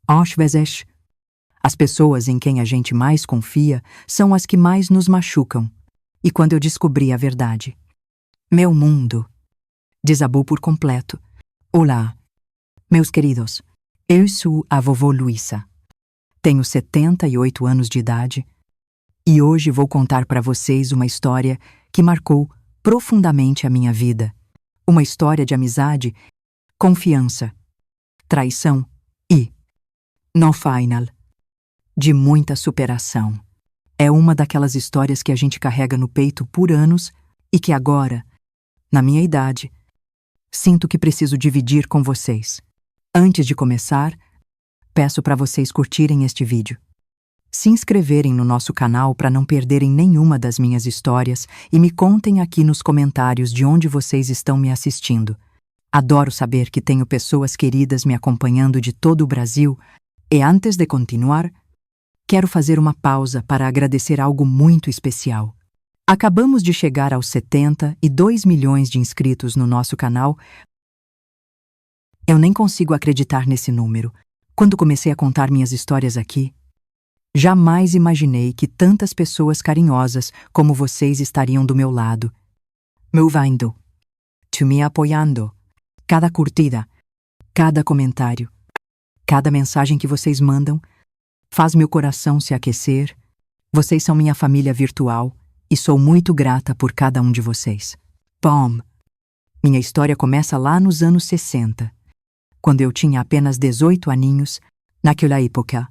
Às vezes, as pessoas em quem a gente mais confia são as que mais nos machucam. E quando eu descobri a verdade, meu mundo desabou por completo. Olá, meus queridos. Eu sou a vovó Luísa. Tenho 78 anos de idade e hoje vou contar para vocês uma história que marcou profundamente a minha vida. Uma história de amizade, confiança, traição e, no final, de muita superação. É uma daquelas histórias que a gente carrega no peito por anos e que agora, na minha idade, sinto que preciso dividir com vocês. Antes de começar, peço para vocês curtirem este vídeo, se inscreverem no nosso canal para não perderem nenhuma das minhas histórias e me contem aqui nos comentários de onde vocês estão me assistindo. Adoro saber que tenho pessoas queridas me acompanhando de todo o Brasil. E antes de continuar, quero fazer uma pausa para agradecer algo muito especial. Acabamos de chegar aos 72 milhões de inscritos no nosso canal. Eu nem consigo acreditar nesse número. Quando comecei a contar minhas histórias aqui, jamais imaginei que tantas pessoas carinhosas como vocês estariam do meu lado, me ouvindo, me apoiando. Cada curtida, cada comentário, cada mensagem que vocês mandam faz meu coração se aquecer. Vocês são minha família virtual e sou muito grata por cada um de vocês. Bom, minha história começa lá nos anos 60, quando eu tinha apenas 18 aninhos. Naquela época,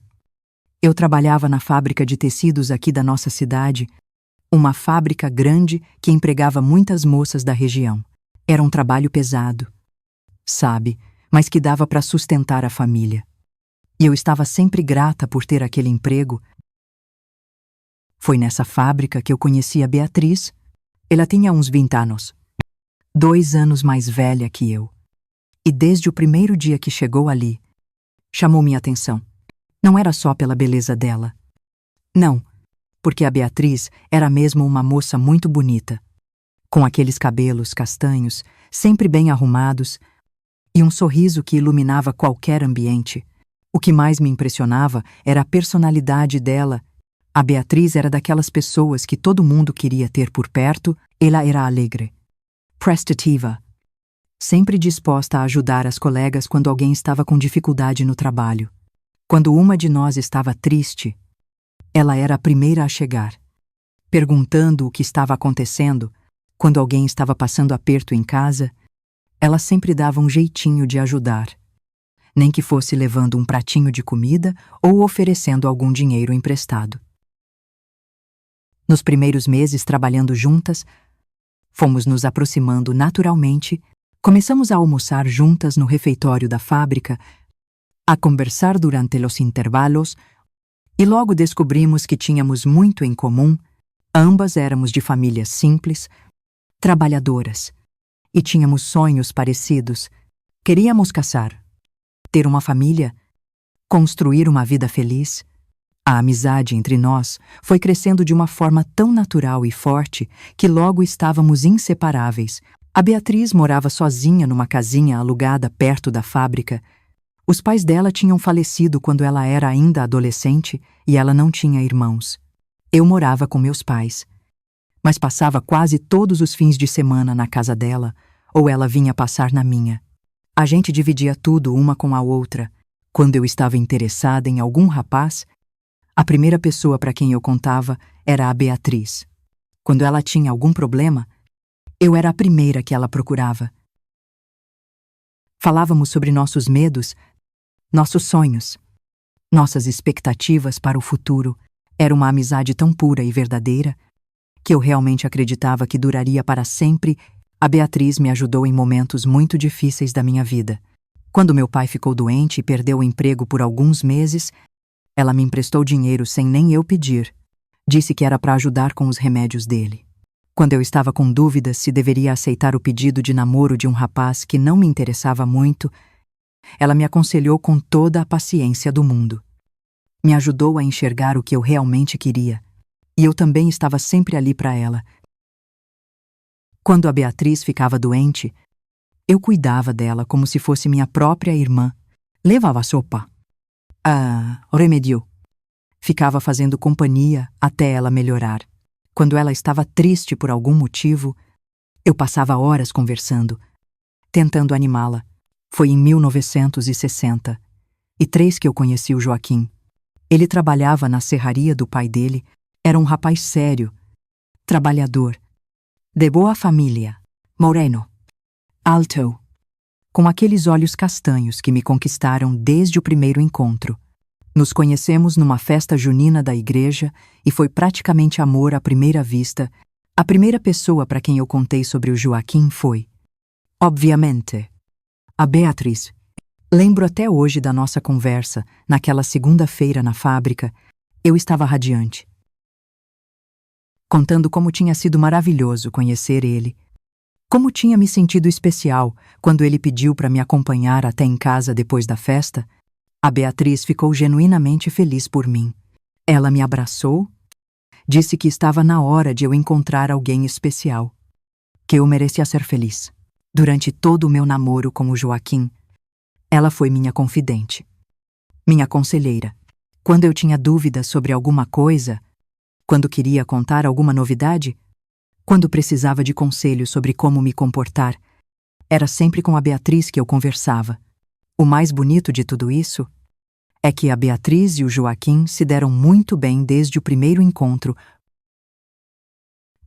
eu trabalhava na fábrica de tecidos aqui da nossa cidade, uma fábrica grande que empregava muitas moças da região. Era um trabalho pesado, sabe, mas que dava para sustentar a família. E eu estava sempre grata por ter aquele emprego. Foi nessa fábrica que eu conheci a Beatriz. Ela tinha uns 20 anos, 2 anos mais velha que eu. E desde o primeiro dia que chegou ali, chamou minha atenção. Não era só pela beleza dela. Não, porque a Beatriz era mesmo uma moça muito bonita, com aqueles cabelos castanhos, sempre bem arrumados, e um sorriso que iluminava qualquer ambiente. O que mais me impressionava era a personalidade dela. A Beatriz era daquelas pessoas que todo mundo queria ter por perto. Ela era alegre, prestativa, sempre disposta a ajudar as colegas quando alguém estava com dificuldade no trabalho. Quando uma de nós estava triste, ela era a primeira a chegar, perguntando o que estava acontecendo. Quando alguém estava passando aperto em casa, ela sempre dava um jeitinho de ajudar, nem que fosse levando um pratinho de comida ou oferecendo algum dinheiro emprestado. Nos primeiros meses trabalhando juntas, fomos nos aproximando naturalmente. Começamos a almoçar juntas no refeitório da fábrica, a conversar durante os intervalos, e logo descobrimos que tínhamos muito em comum. Ambas éramos de famílias simples, trabalhadoras, e tínhamos sonhos parecidos. Queríamos casar, ter uma família, construir uma vida feliz. A amizade entre nós foi crescendo de uma forma tão natural e forte que logo estávamos inseparáveis. A Beatriz morava sozinha numa casinha alugada perto da fábrica. Os pais dela tinham falecido quando ela era ainda adolescente e ela não tinha irmãos. Eu morava com meus pais, mas passava quase todos os fins de semana na casa dela, ou ela vinha passar na minha. A gente dividia tudo uma com a outra. Quando eu estava interessada em algum rapaz, a primeira pessoa para quem eu contava era a Beatriz. Quando ela tinha algum problema, eu era a primeira que ela procurava. Falávamos sobre nossos medos, nossos sonhos, nossas expectativas para o futuro. Era uma amizade tão pura e verdadeira que eu realmente acreditava que duraria para sempre. A Beatriz me ajudou em momentos muito difíceis da minha vida. Quando meu pai ficou doente e perdeu o emprego por alguns meses, ela me emprestou dinheiro sem nem eu pedir. Disse que era para ajudar com os remédios dele. Quando eu estava com dúvidas se deveria aceitar o pedido de namoro de um rapaz que não me interessava muito, ela me aconselhou com toda a paciência do mundo. Me ajudou a enxergar o que eu realmente queria, e eu também estava sempre ali para ela. Quando a Beatriz ficava doente, eu cuidava dela como se fosse minha própria irmã. Levava sopa, Remédio. Ficava fazendo companhia até ela melhorar. Quando ela estava triste por algum motivo, eu passava horas conversando, tentando animá-la. Foi em 1963 que eu conheci o Joaquim. Ele trabalhava na serraria do pai dele, era um rapaz sério, trabalhador, de boa família, moreno, alto, com aqueles olhos castanhos que me conquistaram desde o primeiro encontro. Nos conhecemos numa festa junina da igreja e foi praticamente amor à primeira vista. A primeira pessoa para quem eu contei sobre o Joaquim foi, obviamente, a Beatriz. Lembro até hoje da nossa conversa, naquela segunda-feira na fábrica. Eu estava radiante, contando como tinha sido maravilhoso conhecer ele, como tinha me sentido especial quando ele pediu para me acompanhar até em casa depois da festa. A Beatriz ficou genuinamente feliz por mim. Ela me abraçou, disse que estava na hora de eu encontrar alguém especial, que eu merecia ser feliz. Durante todo o meu namoro com o Joaquim, ela foi minha confidente, minha conselheira. Quando eu tinha dúvidas sobre alguma coisa, quando queria contar alguma novidade, quando precisava de conselho sobre como me comportar, era sempre com a Beatriz que eu conversava. O mais bonito de tudo isso é que a Beatriz e o Joaquim se deram muito bem desde o primeiro encontro.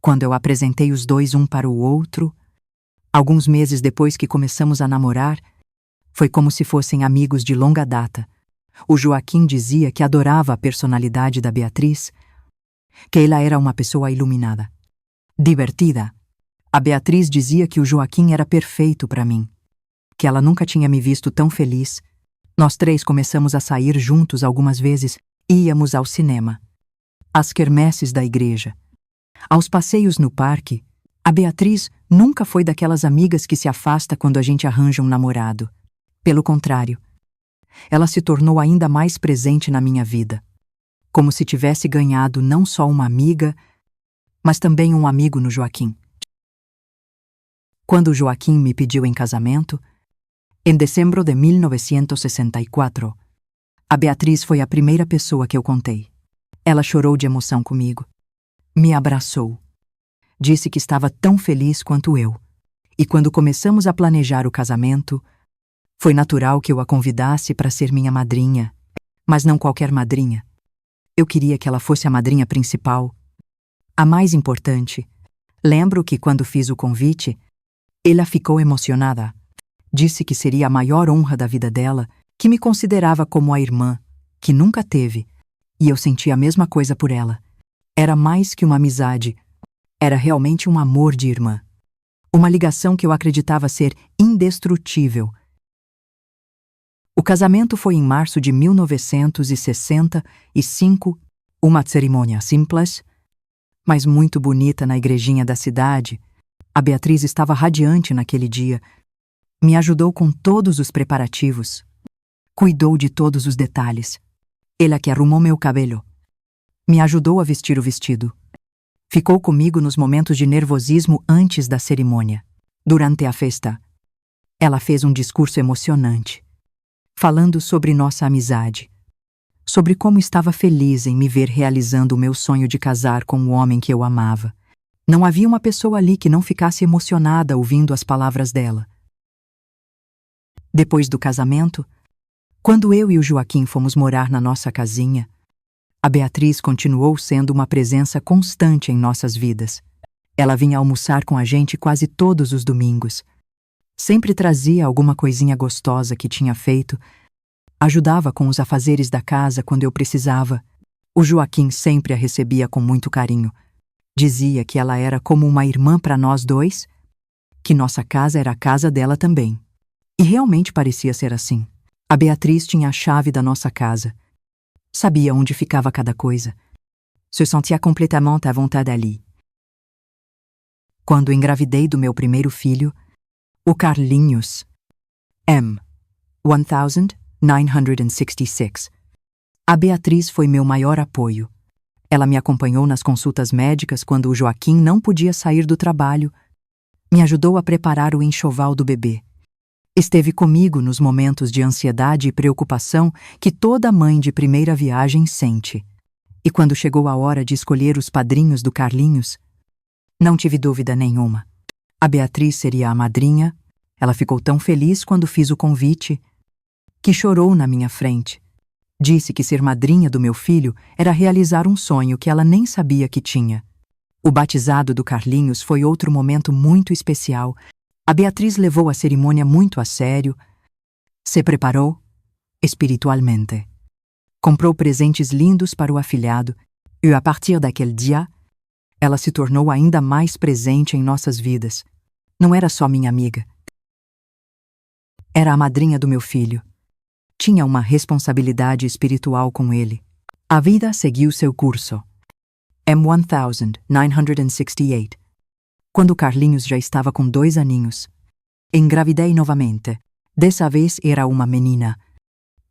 Quando eu apresentei os dois um para o outro, alguns meses depois que começamos a namorar, foi como se fossem amigos de longa data. O Joaquim dizia que adorava a personalidade da Beatriz, que ela era uma pessoa iluminada, divertida. A Beatriz dizia que o Joaquim era perfeito para mim, que ela nunca tinha me visto tão feliz. Nós três começamos a sair juntos algumas vezes. Íamos ao cinema, às quermesses da igreja, aos passeios no parque. A Beatriz nunca foi daquelas amigas que se afasta quando a gente arranja um namorado. Pelo contrário, ela se tornou ainda mais presente na minha vida, como se tivesse ganhado não só uma amiga, mas também um amigo no Joaquim. Quando o Joaquim me pediu em casamento, em dezembro de 1964, a Beatriz foi a primeira pessoa que eu contei. Ela chorou de emoção comigo, me abraçou, disse que estava tão feliz quanto eu. E quando começamos a planejar o casamento, foi natural que eu a convidasse para ser minha madrinha, mas não qualquer madrinha. Eu queria que ela fosse a madrinha principal, a mais importante. Lembro que quando fiz o convite, ela ficou emocionada. Disse que seria a maior honra da vida dela, que me considerava como a irmã, que nunca teve, e eu senti a mesma coisa por ela. Era mais que uma amizade, era realmente um amor de irmã. Uma ligação que eu acreditava ser indestrutível. O casamento foi em março de 1965, uma cerimônia simples, mas muito bonita na igrejinha da cidade. A Beatriz estava radiante naquele dia. Me ajudou com todos os preparativos. Cuidou de todos os detalhes. Ela que arrumou meu cabelo. Me ajudou a vestir o vestido. Ficou comigo nos momentos de nervosismo antes da cerimônia. Durante a festa, ela fez um discurso emocionante, falando sobre nossa amizade, sobre como estava feliz em me ver realizando o meu sonho de casar com o homem que eu amava. Não havia uma pessoa ali que não ficasse emocionada ouvindo as palavras dela. Depois do casamento, quando eu e o Joaquim fomos morar na nossa casinha, a Beatriz continuou sendo uma presença constante em nossas vidas. Ela vinha almoçar com a gente quase todos os domingos. Sempre trazia alguma coisinha gostosa que tinha feito. Ajudava com os afazeres da casa quando eu precisava. O Joaquim sempre a recebia com muito carinho. Dizia que ela era como uma irmã para nós dois, que nossa casa era a casa dela também. E realmente parecia ser assim. A Beatriz tinha a chave da nossa casa. Sabia onde ficava cada coisa. Se sentia completamente à vontade ali. Quando engravidei do meu primeiro filho, o Carlinhos, M. 1966, a Beatriz foi meu maior apoio. Ela me acompanhou nas consultas médicas quando o Joaquim não podia sair do trabalho, me ajudou a preparar o enxoval do bebê, Esteve comigo nos momentos de ansiedade e preocupação que toda mãe de primeira viagem sente. E quando chegou a hora de escolher os padrinhos do Carlinhos, não tive dúvida nenhuma. A Beatriz seria a madrinha. Ela ficou tão feliz quando fiz o convite que chorou na minha frente. Disse que ser madrinha do meu filho era realizar um sonho que ela nem sabia que tinha. O batizado do Carlinhos foi outro momento muito especial. A Beatriz levou a cerimônia muito a sério, se preparou espiritualmente. Comprou presentes lindos para o afilhado e, a partir daquele dia, ela se tornou ainda mais presente em nossas vidas. Não era só minha amiga. Era a madrinha do meu filho. Tinha uma responsabilidade espiritual com ele. A vida seguiu seu curso. M1968. Quando Carlinhos já estava com 2 aninhos, engravidei novamente. Dessa vez era uma menina,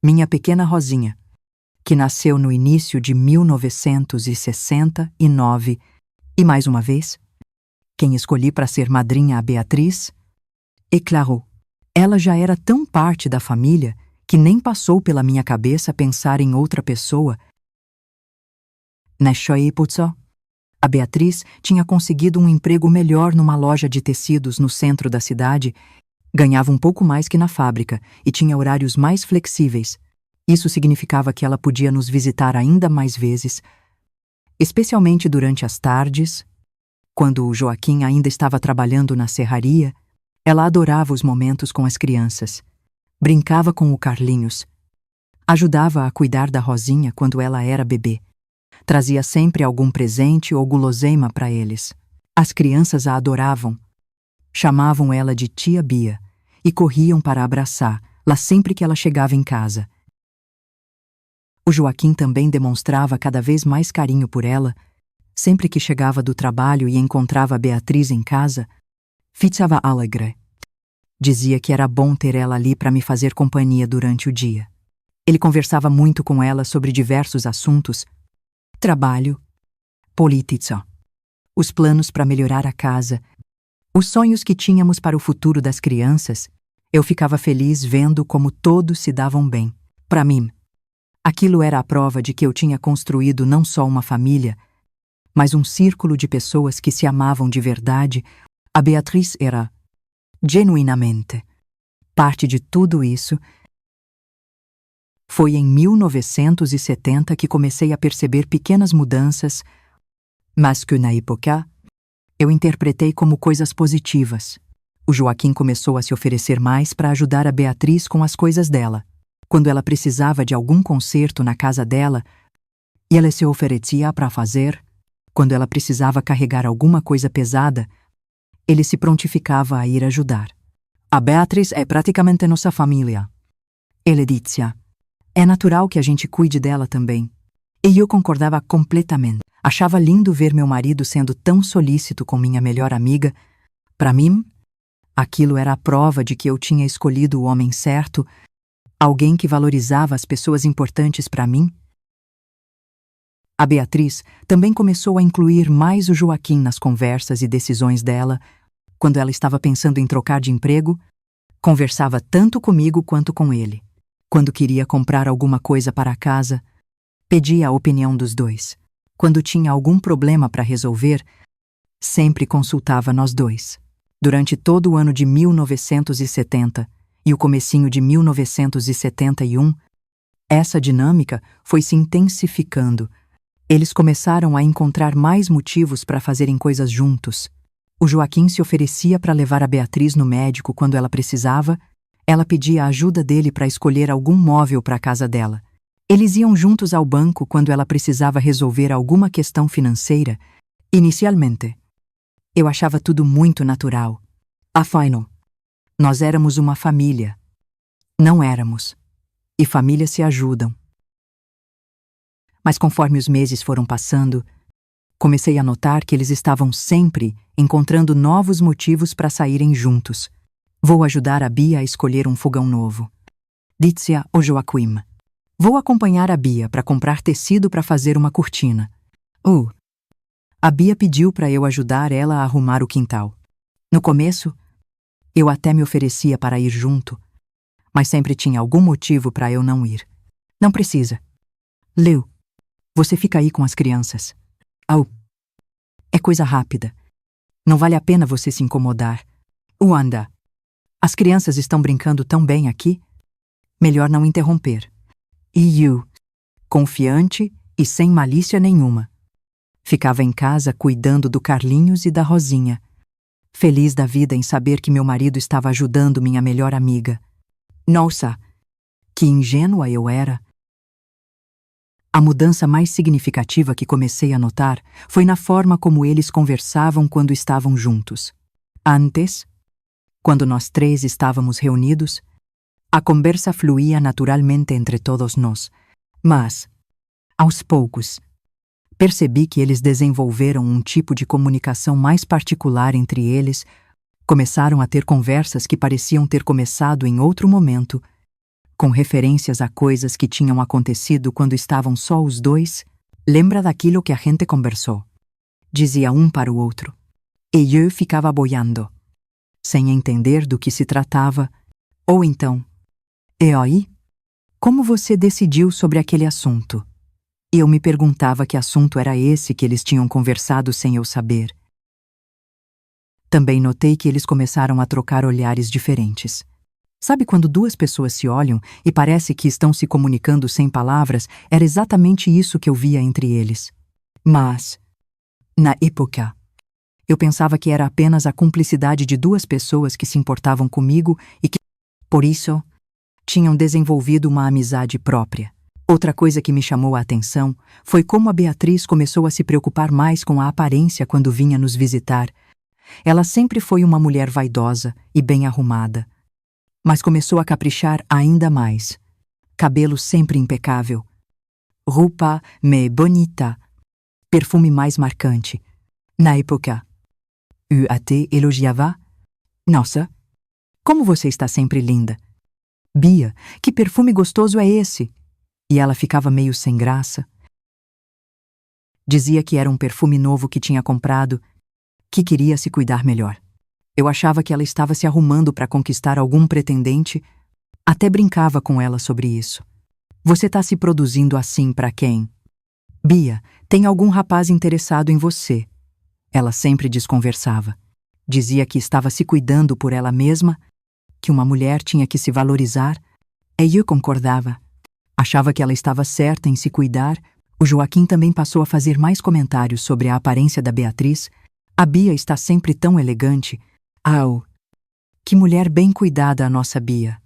minha pequena Rosinha, que nasceu no início de 1969. E mais uma vez, quem escolhi para ser madrinha a Beatriz? E claro, ela já era tão parte da família que nem passou pela minha cabeça pensar em outra pessoa. Nessa época, a Beatriz tinha conseguido um emprego melhor numa loja de tecidos no centro da cidade, ganhava um pouco mais que na fábrica e tinha horários mais flexíveis. Isso significava que ela podia nos visitar ainda mais vezes, especialmente durante as tardes, quando o Joaquim ainda estava trabalhando na serraria. Ela adorava os momentos com as crianças. Brincava com o Carlinhos. Ajudava a cuidar da Rosinha quando ela era bebê. Trazia sempre algum presente ou guloseima para eles. As crianças a adoravam. Chamavam ela de Tia Bia e corriam para abraçá-la sempre que ela chegava em casa. O Joaquim também demonstrava cada vez mais carinho por ela. Sempre que chegava do trabalho e encontrava a Beatriz em casa, ficava alegre. Dizia que era bom ter ela ali para me fazer companhia durante o dia. Ele conversava muito com ela sobre diversos assuntos: trabalho, política, os planos para melhorar a casa, os sonhos que tínhamos para o futuro das crianças. Eu ficava feliz vendo como todos se davam bem. Para mim, aquilo era a prova de que eu tinha construído não só uma família, mas um círculo de pessoas que se amavam de verdade. A Beatriz era, genuinamente, parte de tudo isso. Foi em 1970 que comecei a perceber pequenas mudanças, mas que, na época, eu interpretei como coisas positivas. O Joaquim começou a se oferecer mais para ajudar a Beatriz com as coisas dela. Quando ela precisava de algum conserto na casa dela, ele se oferecia para fazer. Quando ela precisava carregar alguma coisa pesada, ele se prontificava a ir ajudar. A Beatriz é praticamente nossa família. Ele dizia: é natural que a gente cuide dela também. E eu concordava completamente. Achava lindo ver meu marido sendo tão solícito com minha melhor amiga. Para mim, aquilo era a prova de que eu tinha escolhido o homem certo, alguém que valorizava as pessoas importantes para mim. A Beatriz também começou a incluir mais o Joaquim nas conversas e decisões dela. Quando ela estava pensando em trocar de emprego, conversava tanto comigo quanto com ele. Quando queria comprar alguma coisa para a casa, pedia a opinião dos dois. Quando tinha algum problema para resolver, sempre consultava nós dois. Durante todo o ano de 1970 e o comecinho de 1971, essa dinâmica foi se intensificando. Eles começaram a encontrar mais motivos para fazerem coisas juntos. O Joaquim se oferecia para levar a Beatriz no médico quando ela precisava. Ela pedia a ajuda dele para escolher algum móvel para a casa dela. Eles iam juntos ao banco quando ela precisava resolver alguma questão financeira. Inicialmente, eu achava tudo muito natural. Afinal, nós éramos uma família. Não éramos. E famílias se ajudam. Mas conforme os meses foram passando, comecei a notar que eles estavam sempre encontrando novos motivos para saírem juntos. Vou ajudar a Bia a escolher um fogão novo. Dizia o Joaquim. Vou acompanhar a Bia para comprar tecido para fazer uma cortina. A Bia pediu para eu ajudar ela a arrumar o quintal. No começo, Eu até me oferecia para ir junto, mas sempre tinha algum motivo para eu não ir. Não precisa. Leo, você fica aí com as crianças. Oh, é coisa rápida. Não vale a pena você se incomodar. Wanda, as crianças estão brincando tão bem aqui. Melhor não interromper. E eu, confiante e sem malícia nenhuma, ficava em casa cuidando do Carlinhos e da Rosinha, feliz da vida em saber que meu marido estava ajudando minha melhor amiga. Nossa, que ingênua eu era! A mudança mais significativa que comecei a notar foi na forma como eles conversavam quando estavam juntos. Antes, quando nós três estávamos reunidos, a conversa fluía naturalmente entre todos nós, mas, aos poucos, percebi que eles desenvolveram um tipo de comunicação mais particular entre eles, começaram a ter conversas que pareciam ter começado em outro momento, com referências a coisas que tinham acontecido quando estavam só os dois. Lembra daquilo que a gente conversou? Dizia um para o outro. E eu ficava boiando, sem entender do que se tratava, ou então, e aí? Como você decidiu sobre aquele assunto? E eu me perguntava que assunto era esse que eles tinham conversado sem eu saber. Também notei que eles começaram a trocar olhares diferentes. Sabe quando duas pessoas se olham e parece que estão se comunicando sem palavras? Era exatamente isso que eu via entre eles. Mas, na época, eu pensava que era apenas a cumplicidade de duas pessoas que se importavam comigo e que, por isso, tinham desenvolvido uma amizade própria. Outra coisa que me chamou a atenção foi como a Beatriz começou a se preocupar mais com a aparência quando vinha nos visitar. Ela sempre foi uma mulher vaidosa e bem arrumada, mas começou a caprichar ainda mais. Cabelo sempre impecável, roupa mais bonita, perfume mais marcante. Na época, eu até elogiava. Nossa, como você está sempre linda. Bia, que perfume gostoso é esse? E ela ficava meio sem graça. Dizia que era um perfume novo que tinha comprado, que queria se cuidar melhor. Eu achava que ela estava se arrumando para conquistar algum pretendente, até brincava com ela sobre isso. Você está se produzindo assim para quem? Bia, tem algum rapaz interessado em você? Ela sempre desconversava. Dizia que estava se cuidando por ela mesma, que uma mulher tinha que se valorizar, e eu concordava. Achava que ela estava certa em se cuidar. O Joaquim também passou a fazer mais comentários sobre a aparência da Beatriz. A Bia está sempre tão elegante. Au, que mulher bem cuidada a nossa Bia.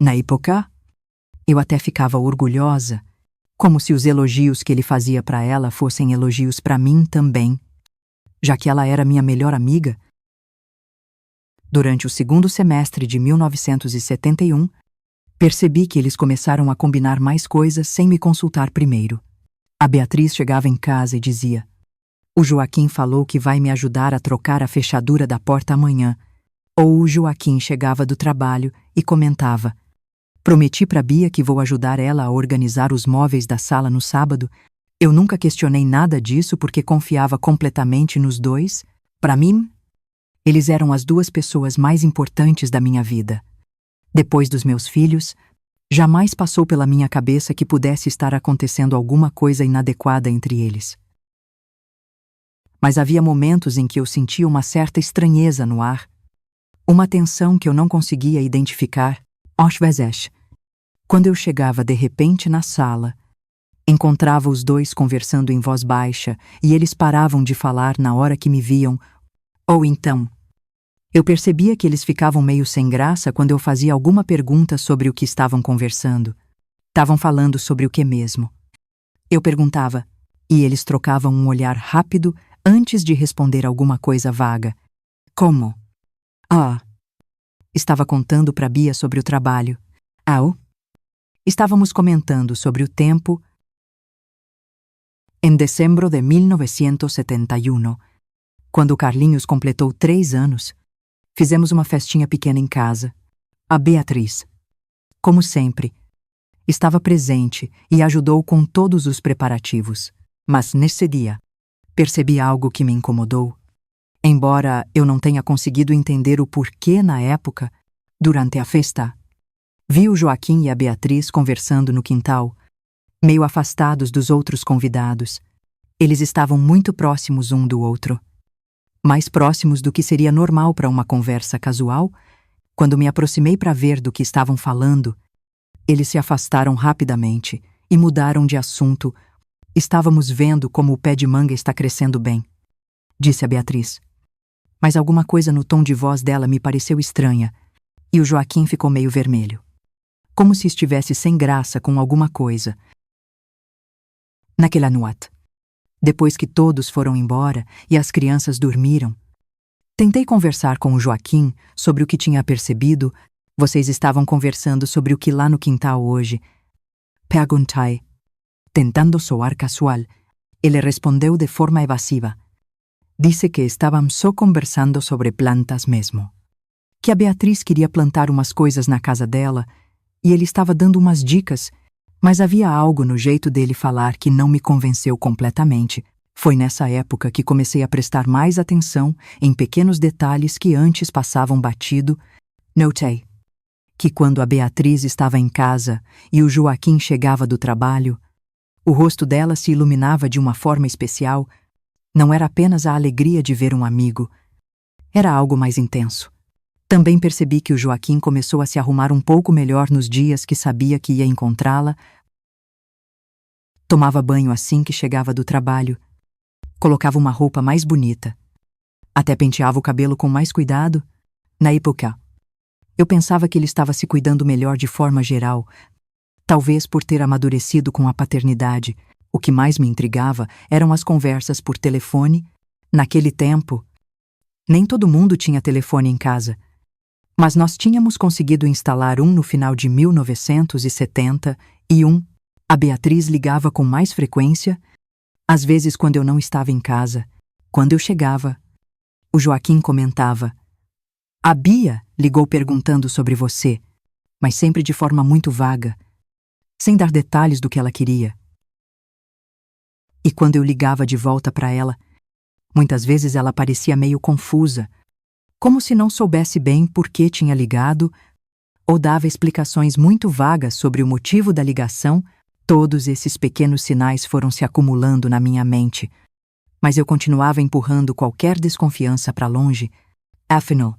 Na época, eu até ficava orgulhosa, como se os elogios que ele fazia para ela fossem elogios para mim também, já que ela era minha melhor amiga. Durante o segundo semestre de 1971, percebi que eles começaram a combinar mais coisas sem me consultar primeiro. A Beatriz chegava em casa e dizia: o Joaquim falou que vai me ajudar a trocar a fechadura da porta amanhã. Ou o Joaquim chegava do trabalho e comentava: prometi para Bia que vou ajudar ela a organizar os móveis da sala no sábado. Eu nunca questionei nada disso porque confiava completamente nos dois. Para mim, eles eram as duas pessoas mais importantes da minha vida. Depois dos meus filhos, jamais passou pela minha cabeça que pudesse estar acontecendo alguma coisa inadequada entre eles. Mas havia momentos em que eu sentia uma certa estranheza no ar, uma tensão que eu não conseguia identificar. Às vezes, quando eu chegava de repente na sala, encontrava os dois conversando em voz baixa e eles paravam de falar na hora que me viam, ou então, eu percebia que eles ficavam meio sem graça quando eu fazia alguma pergunta sobre o que estavam conversando. Estavam falando sobre o que mesmo? Eu perguntava, e eles trocavam um olhar rápido antes de responder alguma coisa vaga. Como? Ah. Estava contando para Bia sobre o trabalho. Au. Estávamos comentando sobre o tempo. Em dezembro de 1971, quando o Carlinhos completou 3 anos, fizemos uma festinha pequena em casa. A Beatriz, como sempre, estava presente e ajudou com todos os preparativos. Mas nesse dia, percebi algo que me incomodou. Embora eu não tenha conseguido entender o porquê na época, durante a festa, vi o Joaquim e a Beatriz conversando no quintal, meio afastados dos outros convidados. Eles estavam muito próximos um do outro. Mais próximos do que seria normal para uma conversa casual. Quando me aproximei para ver do que estavam falando, eles se afastaram rapidamente e mudaram de assunto. Estávamos vendo como o pé de manga está crescendo bem, disse a Beatriz. Mas alguma coisa no tom de voz dela me pareceu estranha, e o Joaquim ficou meio vermelho. Como se estivesse sem graça com alguma coisa. Naquela noite, depois que todos foram embora e as crianças dormiram, tentei conversar com o Joaquim sobre o que tinha percebido. Vocês estavam conversando sobre o que lá no quintal hoje. Perguntei. Tentando soar casual, ele respondeu de forma evasiva. Disse que estavam só conversando sobre plantas mesmo. Que a Beatriz queria plantar umas coisas na casa dela e ele estava dando umas dicas, mas havia algo no jeito dele falar que não me convenceu completamente. Foi nessa época que comecei a prestar mais atenção em pequenos detalhes que antes passavam batido. Notei que quando a Beatriz estava em casa e o Joaquim chegava do trabalho, o rosto dela se iluminava de uma forma especial. Não era apenas a alegria de ver um amigo, era algo mais intenso. Também percebi que o Joaquim começou a se arrumar um pouco melhor nos dias que sabia que ia encontrá-la. Tomava banho assim que chegava do trabalho, colocava uma roupa mais bonita, até penteava o cabelo com mais cuidado. Na época, eu pensava que ele estava se cuidando melhor de forma geral, talvez por ter amadurecido com a paternidade. O que mais me intrigava eram as conversas por telefone. Naquele tempo, nem todo mundo tinha telefone em casa, mas nós tínhamos conseguido instalar um no final de 1971. A Beatriz ligava com mais frequência, às vezes quando eu não estava em casa. Quando eu chegava, o Joaquim comentava: "A Bia ligou perguntando sobre você", mas sempre de forma muito vaga, sem dar detalhes do que ela queria. E quando eu ligava de volta para ela, muitas vezes ela parecia meio confusa, como se não soubesse bem por que tinha ligado, ou dava explicações muito vagas sobre o motivo da ligação. Todos esses pequenos sinais foram se acumulando na minha mente, mas eu continuava empurrando qualquer desconfiança para longe. Afinal,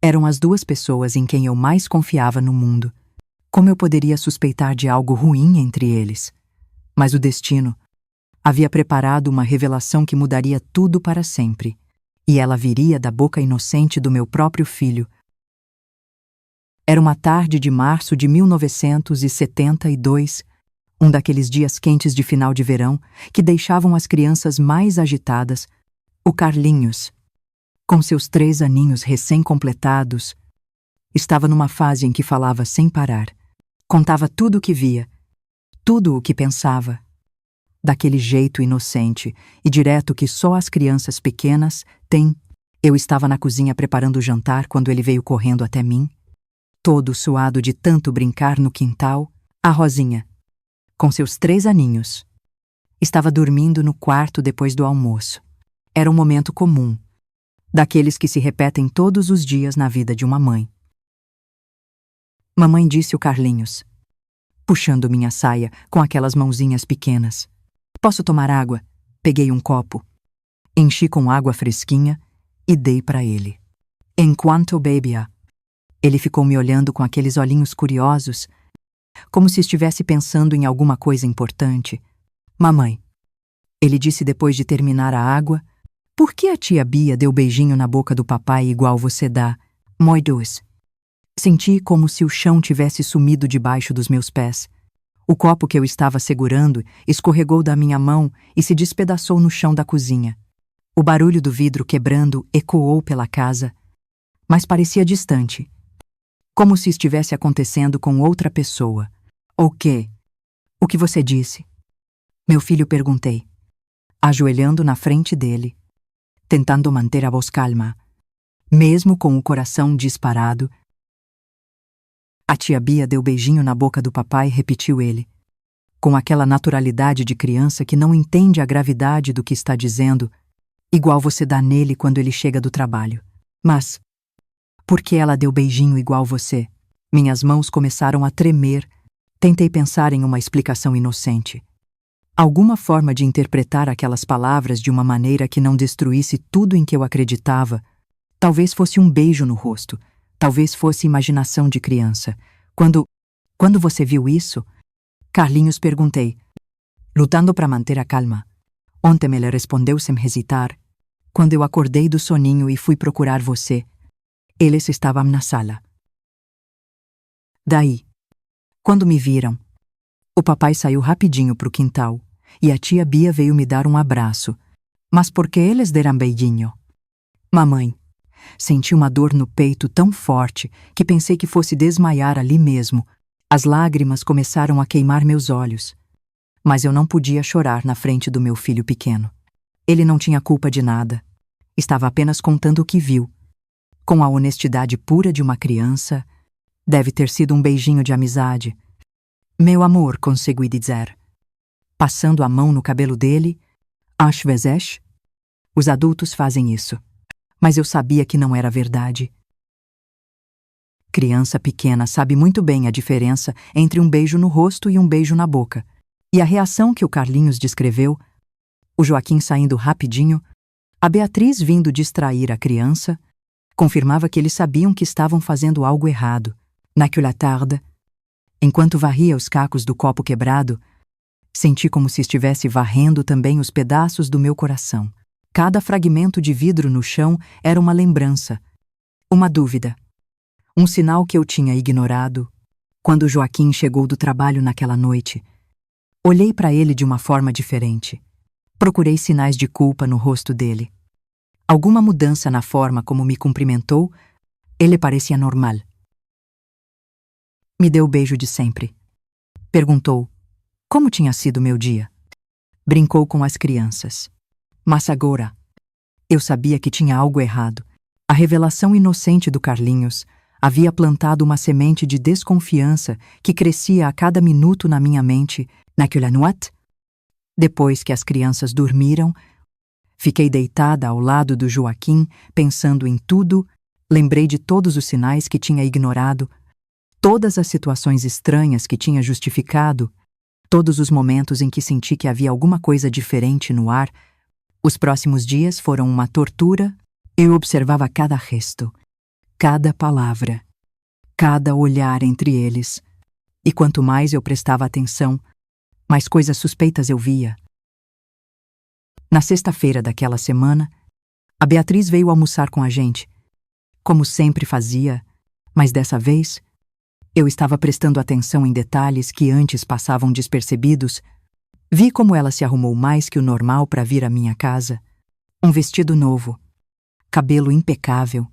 eram as duas pessoas em quem eu mais confiava no mundo. Como eu poderia suspeitar de algo ruim entre eles? Mas o destino havia preparado uma revelação que mudaria tudo para sempre, e ela viria da boca inocente do meu próprio filho. Era uma tarde de março de 1972, um daqueles dias quentes de final de verão que deixavam as crianças mais agitadas. O Carlinhos, com seus 3 aninhos recém-completados, estava numa fase em que falava sem parar. Contava tudo o que via, tudo o que pensava, daquele jeito inocente e direto que só as crianças pequenas têm. Eu estava na cozinha preparando o jantar quando ele veio correndo até mim, todo suado de tanto brincar no quintal. A Rosinha, com seus 3 aninhos, estava dormindo no quarto depois do almoço. Era um momento comum, daqueles que se repetem todos os dias na vida de uma mãe. Mamãe, disse o Carlinhos, puxando minha saia com aquelas mãozinhas pequenas. Posso tomar água? Peguei um copo, enchi com água fresquinha e dei para ele. Enquanto bebia, ele ficou me olhando com aqueles olhinhos curiosos, como se estivesse pensando em alguma coisa importante. Mamãe, ele disse depois de terminar a água, por que a tia Bia deu beijinho na boca do papai igual você dá? Moi doce. Senti como se o chão tivesse sumido debaixo dos meus pés. O copo que eu estava segurando escorregou da minha mão e se despedaçou no chão da cozinha. O barulho do vidro quebrando ecoou pela casa, mas parecia distante, como se estivesse acontecendo com outra pessoa. O quê? O que você disse? Meu filho, perguntei, ajoelhando na frente dele, tentando manter a voz calma, mesmo com o coração disparado. A tia Bia deu beijinho na boca do papai, repetiu ele, com aquela naturalidade de criança que não entende a gravidade do que está dizendo. igual você dá nele quando ele chega do trabalho. Mas, por que ela deu beijinho igual você? Minhas mãos começaram a tremer. Tentei pensar em uma explicação inocente. Alguma forma de interpretar aquelas palavras de uma maneira que não destruísse tudo em que eu acreditava. Talvez fosse um beijo no rosto. Talvez fosse imaginação de criança. Quando você viu isso? Carlinhos, perguntei, lutando para manter a calma. Ontem ele respondeu sem hesitar. Quando eu acordei do soninho e fui procurar você, eles estavam na sala. Daí, quando me viram, o papai saiu rapidinho pro quintal e a tia Bia veio me dar um abraço. Mas por que eles deram beijinho? Mamãe, senti uma dor no peito tão forte que pensei que fosse desmaiar ali mesmo. As lágrimas começaram a queimar meus olhos. Mas eu não podia chorar na frente do meu filho pequeno. Ele não tinha culpa de nada. Estava apenas contando o que viu. Com a honestidade pura de uma criança, deve ter sido um beijinho de amizade. Meu amor, consegui dizer. Passando a mão no cabelo dele, às vezes, os adultos fazem isso. Mas eu sabia que não era verdade. Criança pequena sabe muito bem a diferença entre um beijo no rosto e um beijo na boca. E a reação que o Carlinhos descreveu, o Joaquim saindo rapidinho, a Beatriz vindo distrair a criança, confirmava que eles sabiam que estavam fazendo algo errado. Naquela tarde, enquanto varria os cacos do copo quebrado, senti como se estivesse varrendo também os pedaços do meu coração. Cada fragmento de vidro no chão era uma lembrança, uma dúvida, um sinal que eu tinha ignorado. Quando Joaquim chegou do trabalho naquela noite, olhei para ele de uma forma diferente. Procurei sinais de culpa no rosto dele. Alguma mudança na forma como me cumprimentou, ele parecia normal. Me deu o beijo de sempre. Perguntou como tinha sido meu dia. Brincou com as crianças. Mas agora, eu sabia que tinha algo errado. A revelação inocente do Carlinhos havia plantado uma semente de desconfiança que crescia a cada minuto na minha mente. Naquela noite, depois que as crianças dormiram, fiquei deitada ao lado do Joaquim, pensando em tudo, lembrei de todos os sinais que tinha ignorado, todas as situações estranhas que tinha justificado, todos os momentos em que senti que havia alguma coisa diferente no ar. Os próximos dias foram uma tortura. Eu observava cada gesto, cada palavra, cada olhar entre eles. E quanto mais eu prestava atenção, mais coisas suspeitas eu via. Na sexta-feira daquela semana, a Beatriz veio almoçar com a gente, como sempre fazia, mas dessa vez, eu estava prestando atenção em detalhes que antes passavam despercebidos. Vi como ela se arrumou mais que o normal para vir à minha casa. Um vestido novo, cabelo impecável,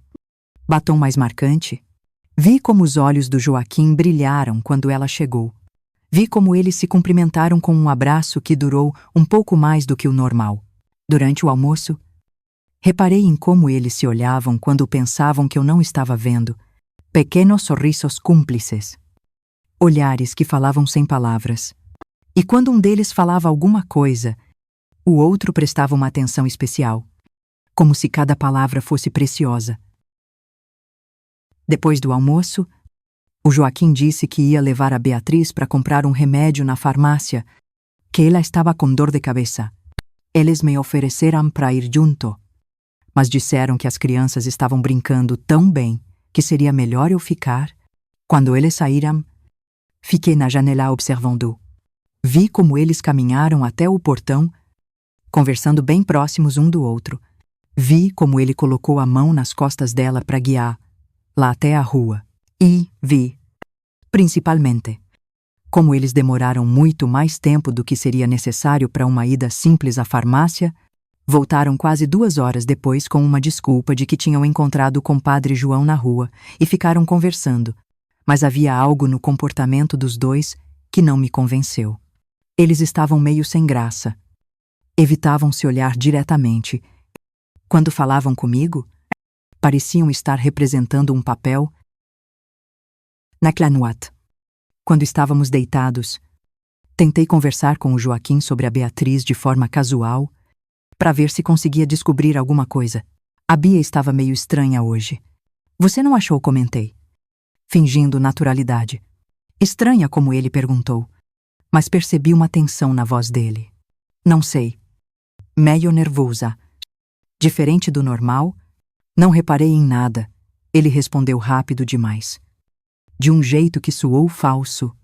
batom mais marcante. Vi como os olhos do Joaquim brilharam quando ela chegou. Vi como eles se cumprimentaram com um abraço que durou um pouco mais do que o normal. Durante o almoço, reparei em como eles se olhavam quando pensavam que eu não estava vendo. Pequenos sorrisos cúmplices. Olhares que falavam sem palavras. E quando um deles falava alguma coisa, o outro prestava uma atenção especial, como se cada palavra fosse preciosa. Depois do almoço, o Joaquim disse que ia levar a Beatriz para comprar um remédio na farmácia, que ela estava com dor de cabeça. Eles me ofereceram para ir junto, mas disseram que as crianças estavam brincando tão bem que seria melhor eu ficar. Quando eles saíram, fiquei na janela observando. Vi como eles caminharam até o portão, conversando bem próximos um do outro. Vi como ele colocou a mão nas costas dela para guiar lá até a rua. E vi, principalmente, como eles demoraram muito mais tempo do que seria necessário para uma ida simples à farmácia. Voltaram quase 2 horas depois com uma desculpa de que tinham encontrado o compadre João na rua e ficaram conversando, mas havia algo no comportamento dos dois que não me convenceu. Eles estavam meio sem graça. Evitavam se olhar diretamente. Quando falavam comigo, pareciam estar representando um papel. Naquela noite, quando estávamos deitados, tentei conversar com o Joaquim sobre a Beatriz de forma casual, para ver se conseguia descobrir alguma coisa. A Bia estava meio estranha hoje. Você não achou? Comentei, fingindo naturalidade. Estranha, como ele perguntou, mas percebi uma tensão na voz dele. Não sei. Meio nervosa. Diferente do normal? Não reparei em nada. Ele respondeu rápido demais. De um jeito que soou falso.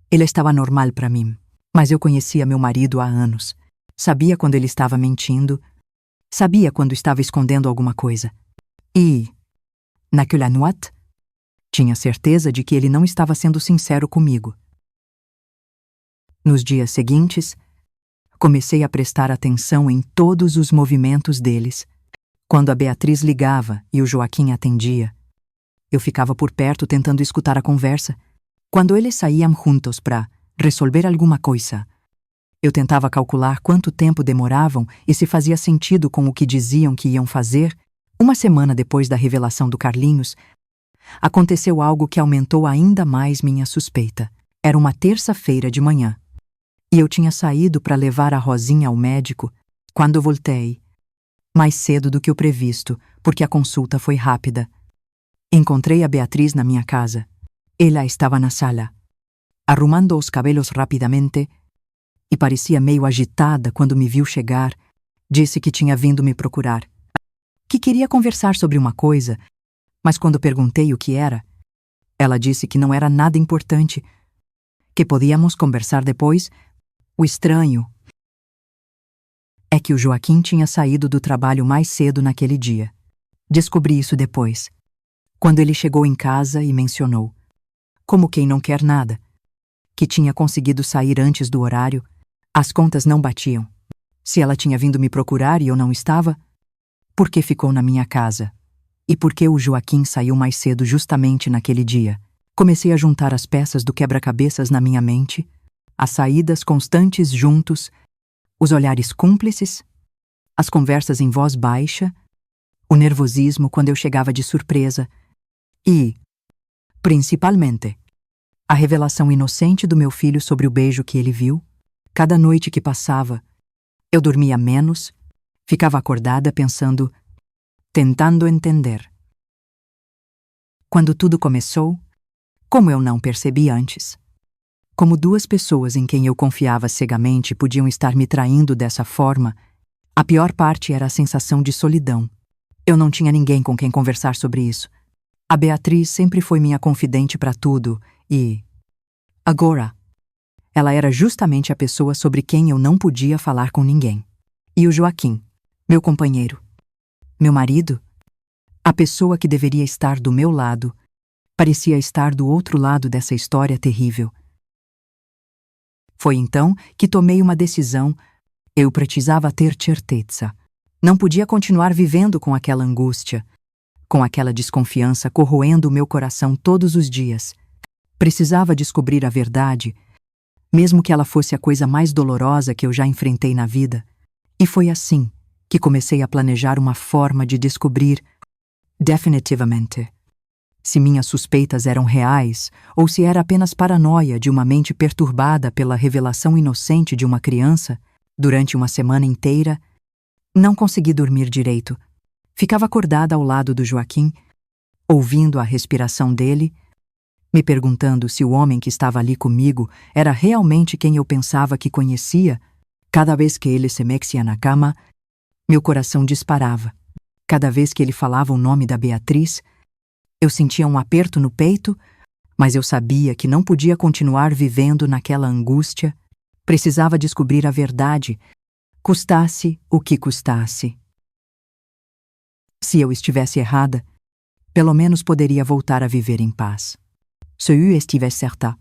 Ele estava normal para mim, mas eu conhecia meu marido há anos. Sabia quando ele estava mentindo. Sabia quando estava escondendo alguma coisa. E, naquela noite, tinha certeza de que ele não estava sendo sincero comigo. Nos dias seguintes, comecei a prestar atenção em todos os movimentos deles. Quando a Beatriz ligava e o Joaquim atendia, eu ficava por perto tentando escutar a conversa. Quando eles saíam juntos para resolver alguma coisa, eu tentava calcular quanto tempo demoravam e se fazia sentido com o que diziam que iam fazer. Uma semana depois da revelação do Carlinhos, aconteceu algo que aumentou ainda mais minha suspeita. Era uma terça-feira de manhã, e eu tinha saído para levar a Rosinha ao médico. Quando voltei, mais cedo do que o previsto, porque a consulta foi rápida, encontrei a Beatriz na minha casa. Ela estava na sala, arrumando os cabelos rapidamente, e parecia meio agitada quando me viu chegar. Disse que tinha vindo me procurar, que queria conversar sobre uma coisa, mas quando perguntei o que era, ela disse que não era nada importante, que podíamos conversar depois. O estranho é que o Joaquim tinha saído do trabalho mais cedo naquele dia. Descobri isso depois, quando ele chegou em casa e mencionou, como quem não quer nada, que tinha conseguido sair antes do horário. As contas não batiam. Se ela tinha vindo me procurar e eu não estava, por que ficou na minha casa? E por que o Joaquim saiu mais cedo justamente naquele dia? Comecei a juntar as peças do quebra-cabeças na minha mente, as saídas constantes juntos, os olhares cúmplices, as conversas em voz baixa, o nervosismo quando eu chegava de surpresa e, principalmente, a revelação inocente do meu filho sobre o beijo que ele viu. Cada noite que passava, eu dormia menos, ficava acordada pensando, tentando entender. Quando tudo começou, como eu não percebi antes, como duas pessoas em quem eu confiava cegamente podiam estar me traindo dessa forma, a pior parte era a sensação de solidão. Eu não tinha ninguém com quem conversar sobre isso. A Beatriz sempre foi minha confidente para tudo e, agora, ela era justamente a pessoa sobre quem eu não podia falar com ninguém. E o Joaquim, meu companheiro, meu marido, a pessoa que deveria estar do meu lado, parecia estar do outro lado dessa história terrível. Foi então que tomei uma decisão. Eu precisava ter certeza. Não podia continuar vivendo com aquela angústia, com aquela desconfiança corroendo o meu coração todos os dias. Precisava descobrir a verdade, mesmo que ela fosse a coisa mais dolorosa que eu já enfrentei na vida. E foi assim que comecei a planejar uma forma de descobrir, definitivamente, se minhas suspeitas eram reais ou se era apenas paranoia de uma mente perturbada pela revelação inocente de uma criança. Durante uma semana inteira, não consegui dormir direito. Ficava acordada ao lado do Joaquim, ouvindo a respiração dele, me perguntando se o homem que estava ali comigo era realmente quem eu pensava que conhecia. Cada vez que ele se mexia na cama, meu coração disparava. Cada vez que ele falava o nome da Beatriz, eu sentia um aperto no peito, mas eu sabia que não podia continuar vivendo naquela angústia. Precisava descobrir a verdade, custasse o que custasse. Se eu estivesse errada, pelo menos poderia voltar a viver em paz. Se eu estivesse certa,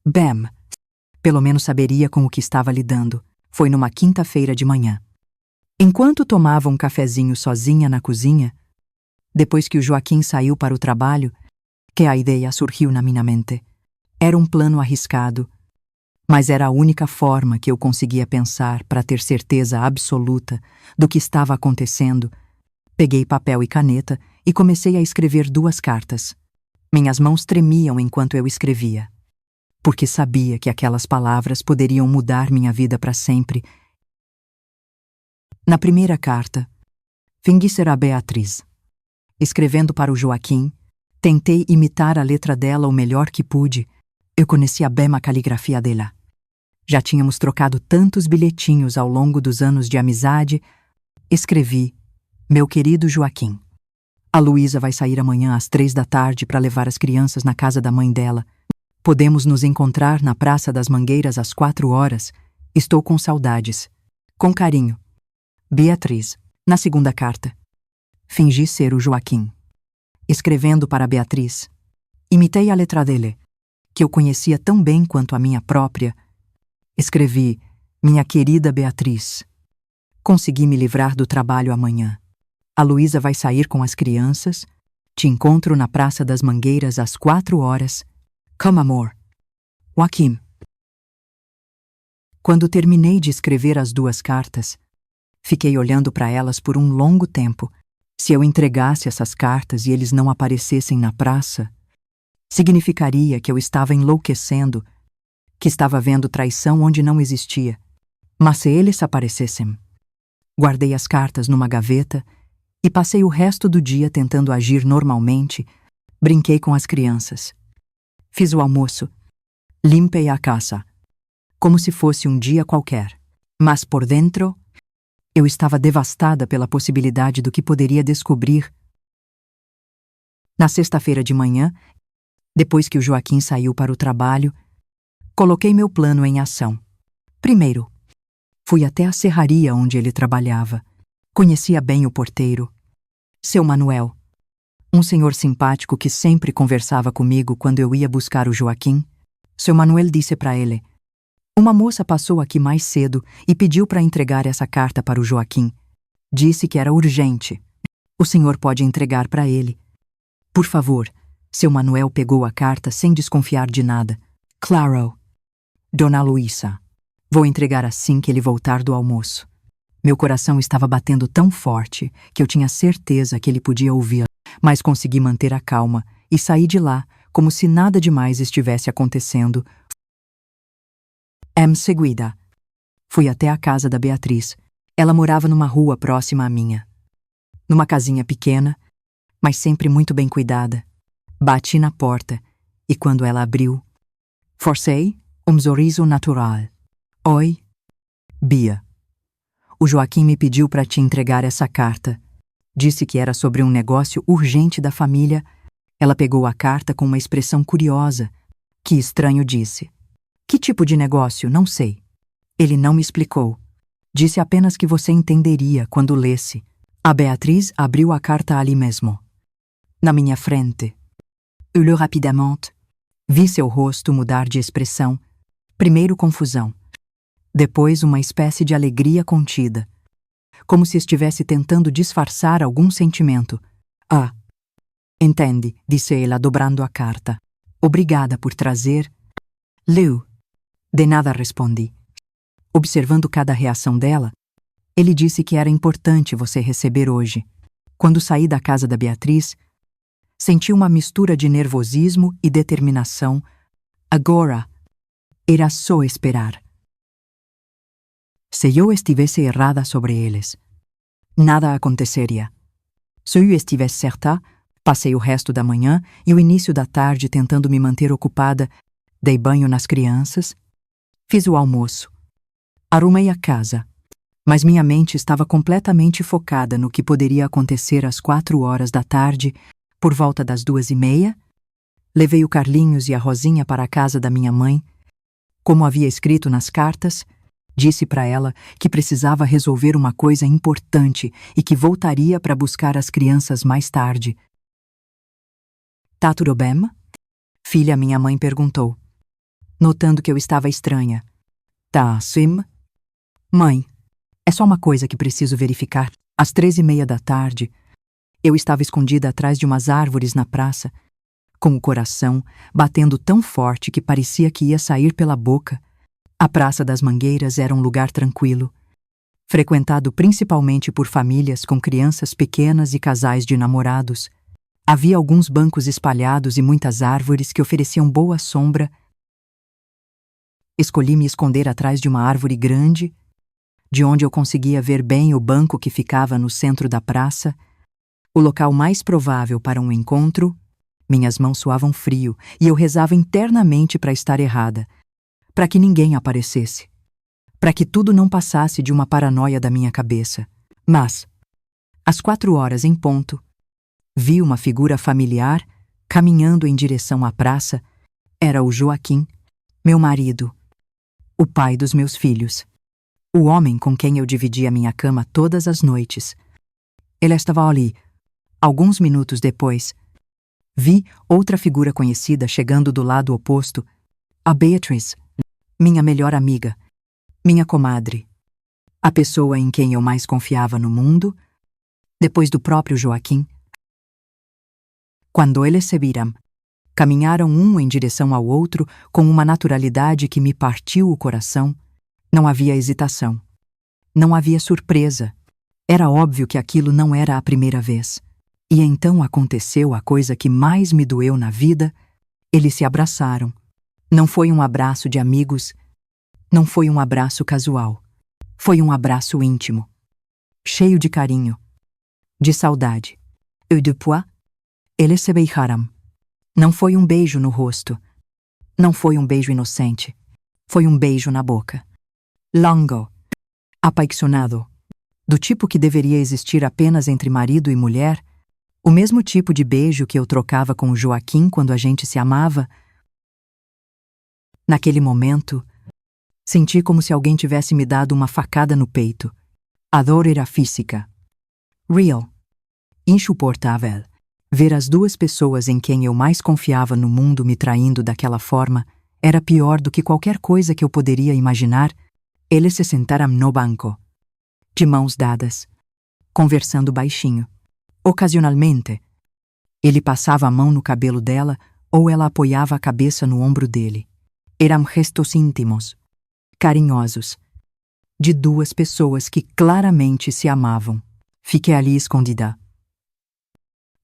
bem, pelo menos saberia com o que estava lidando. Foi numa quinta-feira de manhã. Enquanto tomava um cafezinho sozinha na cozinha, depois que o Joaquim saiu para o trabalho, que a ideia surgiu na minha mente. Era um plano arriscado, mas era a única forma que eu conseguia pensar para ter certeza absoluta do que estava acontecendo. Peguei papel e caneta e comecei a escrever 2 cartas. Minhas mãos tremiam enquanto eu escrevia, porque sabia que aquelas palavras poderiam mudar minha vida para sempre. Na primeira carta, fingi ser a Beatriz. Escrevendo para o Joaquim, tentei imitar a letra dela o melhor que pude. Eu conhecia bem a caligrafia dela. Já tínhamos trocado tantos bilhetinhos ao longo dos anos de amizade. Escrevi: meu querido Joaquim, a Luísa vai sair amanhã às 15h para levar as crianças na casa da mãe dela. Podemos nos encontrar na Praça das Mangueiras às 16h. Estou com saudades. Com carinho, Beatriz. Na segunda carta, fingi ser o Joaquim. Escrevendo para Beatriz, imitei a letra dele, que eu conhecia tão bem quanto a minha própria. Escrevi: minha querida Beatriz, consegui me livrar do trabalho amanhã. A Luísa vai sair com as crianças. Te encontro na Praça das Mangueiras às 16h. Come, amor. Joaquim. Quando terminei de escrever as duas cartas, fiquei olhando para elas por um longo tempo. Se eu entregasse essas cartas e eles não aparecessem na praça, significaria que eu estava enlouquecendo, que estava vendo traição onde não existia. Mas se eles aparecessem, guardei as cartas numa gaveta e passei o resto do dia tentando agir normalmente. Brinquei com as crianças. Fiz o almoço. Limpei a casa, como se fosse um dia qualquer. Mas por dentro, eu estava devastada pela possibilidade do que poderia descobrir. Na sexta-feira de manhã, depois que o Joaquim saiu para o trabalho, coloquei meu plano em ação. Primeiro, fui até a serraria onde ele trabalhava. Conhecia bem o porteiro, seu Manuel, um senhor simpático que sempre conversava comigo quando eu ia buscar o Joaquim. Seu Manuel disse para ele: uma moça passou aqui mais cedo e pediu para entregar essa carta para o Joaquim. Disse que era urgente. O senhor pode entregar para ele. Por favor. Seu Manuel pegou a carta sem desconfiar de nada. Claro. Dona Luísa. Vou entregar assim que ele voltar do almoço. Meu coração estava batendo tão forte que eu tinha certeza que ele podia ouvir, mas consegui manter a calma e saí de lá como se nada demais estivesse acontecendo. Em seguida, fui até a casa da Beatriz. Ela morava numa rua próxima à minha. Numa casinha pequena, mas sempre muito bem cuidada. Bati na porta e quando ela abriu, forcei sorriso natural. Oi, Bia. O Joaquim me pediu para te entregar essa carta. Disse que era sobre um negócio urgente da família. Ela pegou a carta com uma expressão curiosa. Que estranho, disse. Que tipo de negócio? Não sei. Ele não me explicou. Disse apenas que você entenderia quando lesse. A Beatriz abriu a carta ali mesmo, na minha frente. Eu li rapidamente. Vi seu rosto mudar de expressão. Primeiro confusão. Depois uma espécie de alegria contida. Como se estivesse tentando disfarçar algum sentimento. Ah, entende, disse ela dobrando a carta. Obrigada por trazer. Leu. De nada, respondi. Observando cada reação dela, ele disse que era importante você receber hoje. Quando saí da casa da Beatriz, senti uma mistura de nervosismo e determinação. Agora, era só esperar. Se eu estivesse errada sobre eles, nada aconteceria. Se eu estivesse certa, passei o resto da manhã e o início da tarde tentando me manter ocupada. Dei banho nas crianças, fiz o almoço, arrumei a casa, mas minha mente estava completamente focada no que poderia acontecer às 16h. Por volta das 2h30, levei o Carlinhos e a Rosinha para a casa da minha mãe. Como havia escrito nas cartas, disse para ela que precisava resolver uma coisa importante e que voltaria para buscar as crianças mais tarde. Tá tudo bem? Filha, minha mãe perguntou, notando que eu estava estranha. Tá, sim. Mãe, é só uma coisa que preciso verificar. Às 15h30, eu estava escondida atrás de umas árvores na praça, com o coração batendo tão forte que parecia que ia sair pela boca. A Praça das Mangueiras era um lugar tranquilo, frequentado principalmente por famílias com crianças pequenas e casais de namorados. Havia alguns bancos espalhados e muitas árvores que ofereciam boa sombra. Escolhi me esconder atrás de uma árvore grande, de onde eu conseguia ver bem o banco que ficava no centro da praça, o local mais provável para um encontro, minhas mãos suavam frio e eu rezava internamente para estar errada, para que ninguém aparecesse, para que tudo não passasse de uma paranoia da minha cabeça. Mas, às 4 horas em ponto, vi uma figura familiar caminhando em direção à praça. Era o Joaquim, meu marido, o pai dos meus filhos, o homem com quem eu dividia minha cama todas as noites. Ele estava ali. Alguns minutos depois, vi outra figura conhecida chegando do lado oposto, a Beatriz, minha melhor amiga, minha comadre, a pessoa em quem eu mais confiava no mundo, depois do próprio Joaquim. Quando eles se viram, caminharam um em direção ao outro com uma naturalidade que me partiu o coração. Não havia hesitação. Não havia surpresa. Era óbvio que aquilo não era a primeira vez. E então aconteceu a coisa que mais me doeu na vida. Eles se abraçaram. Não foi um abraço de amigos. Não foi um abraço casual. Foi um abraço íntimo. Cheio de carinho. De saudade. E depois, eles se beijaram. Não foi um beijo no rosto. Não foi um beijo inocente. Foi um beijo na boca. Longo. Apaixonado. Do tipo que deveria existir apenas entre marido e mulher. O mesmo tipo de beijo que eu trocava com o Joaquim quando a gente se amava. Naquele momento, senti como se alguém tivesse me dado uma facada no peito. A dor era física. Real. Insuportável. Ver as duas pessoas em quem eu mais confiava no mundo me traindo daquela forma era pior do que qualquer coisa que eu poderia imaginar. Eles se sentaram no banco, de mãos dadas, conversando baixinho. Ocasionalmente, ele passava a mão no cabelo dela ou ela apoiava a cabeça no ombro dele. Eram gestos íntimos, carinhosos, de duas pessoas que claramente se amavam. Fiquei ali escondida,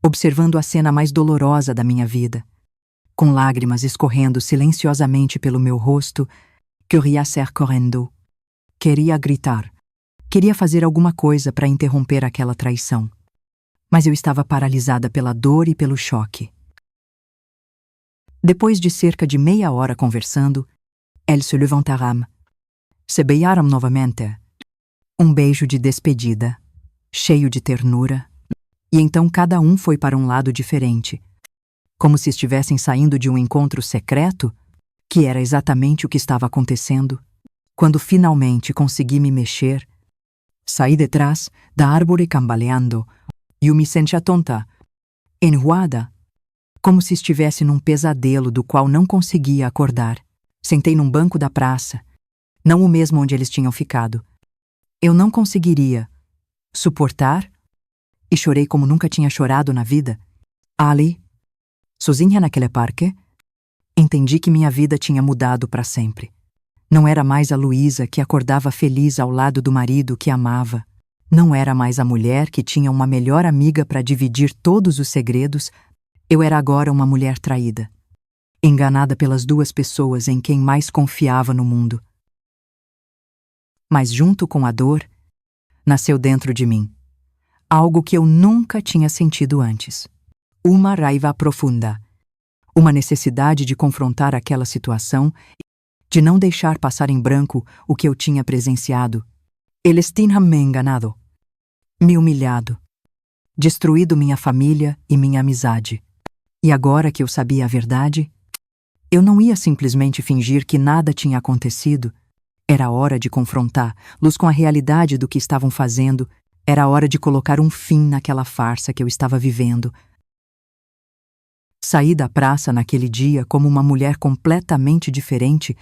observando a cena mais dolorosa da minha vida, com lágrimas escorrendo silenciosamente pelo meu rosto. Queria ser correndo. Queria gritar. Queria fazer alguma coisa para interromper aquela traição. Mas eu estava paralisada pela dor e pelo choque. Depois de cerca de meia hora conversando, eles se levantaram. Se beijaram novamente. Um beijo de despedida, cheio de ternura. E então cada um foi para um lado diferente, como se estivessem saindo de um encontro secreto, que era exatamente o que estava acontecendo. Quando finalmente consegui me mexer, saí de trás da árvore cambaleando e eu me sentia tonta, enjoada, como se estivesse num pesadelo do qual não conseguia acordar. Sentei num banco da praça, não o mesmo onde eles tinham ficado. Eu não conseguiria suportar e chorei como nunca tinha chorado na vida. Ali, sozinha naquele parque, entendi que minha vida tinha mudado para sempre. Não era mais a Luísa que acordava feliz ao lado do marido que amava. Não era mais a mulher que tinha uma melhor amiga para dividir todos os segredos. Eu era agora uma mulher traída, enganada pelas duas pessoas em quem mais confiava no mundo. Mas junto com a dor, nasceu dentro de mim algo que eu nunca tinha sentido antes. Uma raiva profunda. Uma necessidade de confrontar aquela situação, de não deixar passar em branco o que eu tinha presenciado. Eles tinham me enganado, me humilhado, destruído minha família e minha amizade. E agora que eu sabia a verdade, eu não ia simplesmente fingir que nada tinha acontecido. Era hora de confrontá-los com a realidade do que estavam fazendo. Era hora de colocar um fim naquela farsa que eu estava vivendo. Saí da praça naquele dia como uma mulher completamente diferente,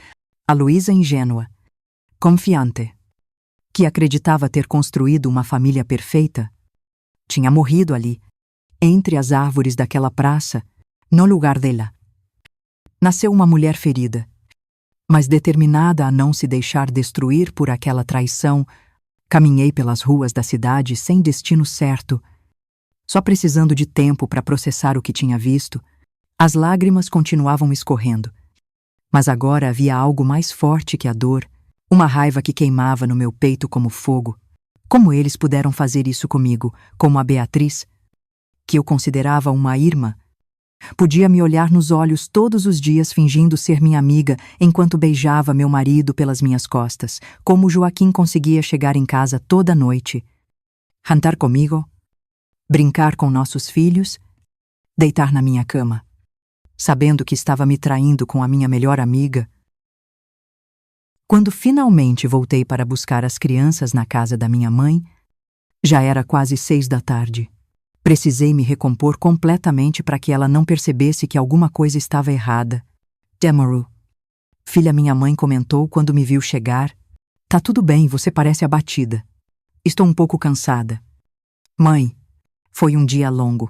a Luísa ingênua, confiante, que acreditava ter construído uma família perfeita. Tinha morrido ali, entre as árvores daquela praça, no lugar dela. Nasceu uma mulher ferida, mas determinada a não se deixar destruir por aquela traição. Caminhei pelas ruas da cidade sem destino certo, só precisando de tempo para processar o que tinha visto. As lágrimas continuavam escorrendo, mas agora havia algo mais forte que a dor, Uma raiva que queimava no meu peito como fogo. Como eles puderam fazer isso comigo, como a Beatriz, que eu considerava uma irmã? Podia me olhar nos olhos todos os dias fingindo ser minha amiga enquanto beijava meu marido pelas minhas costas, como Joaquim conseguia chegar em casa toda noite, jantar comigo, brincar com nossos filhos, deitar na minha cama, sabendo que estava me traindo com a minha melhor amiga. Quando finalmente voltei para buscar as crianças na casa da minha mãe, já era quase 6 da tarde. Precisei me recompor completamente para que ela não percebesse que alguma coisa estava errada. Demaru, filha, minha mãe comentou quando me viu chegar. Tá tudo bem, você parece abatida. Estou um pouco cansada. Mãe, foi um dia longo.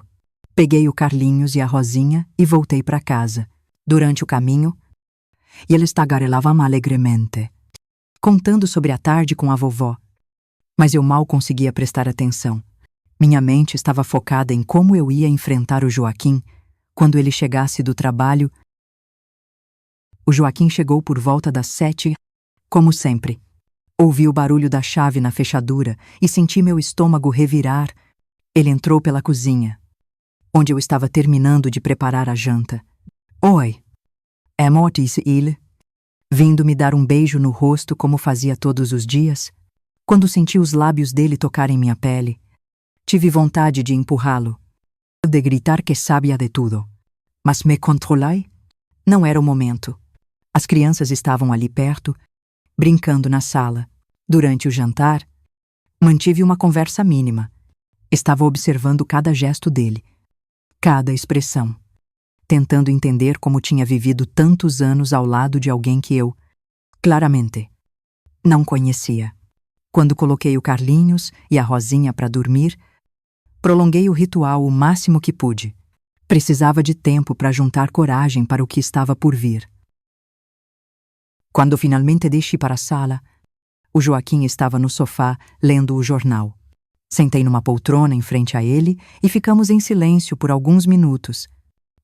Peguei o Carlinhos e a Rosinha e voltei para casa. Durante o caminho, eles tagarelavam alegremente, contando sobre a tarde com a vovó. Mas eu mal conseguia prestar atenção. Minha mente estava focada em como eu ia enfrentar o Joaquim quando ele chegasse do trabalho. O Joaquim chegou por volta das 7, como sempre. Ouvi o barulho da chave na fechadura e senti meu estômago revirar. Ele entrou pela cozinha, onde eu estava terminando de preparar a janta. Oi, amor, disse ele, vindo me dar um beijo no rosto como fazia todos os dias. Quando senti os lábios dele tocarem minha pele, tive vontade de empurrá-lo, de gritar que sabia de tudo. Mas me controlei. Não era o momento. As crianças estavam ali perto, brincando na sala. Durante o jantar, mantive uma conversa mínima. Estava observando cada gesto dele, cada expressão, tentando entender como tinha vivido tantos anos ao lado de alguém que eu, claramente, não conhecia. Quando coloquei o Carlinhos e a Rosinha para dormir, prolonguei o ritual o máximo que pude. Precisava de tempo para juntar coragem para o que estava por vir. Quando finalmente desci para a sala, o Joaquim estava no sofá lendo o jornal. Sentei numa poltrona em frente a ele e ficamos em silêncio por alguns minutos.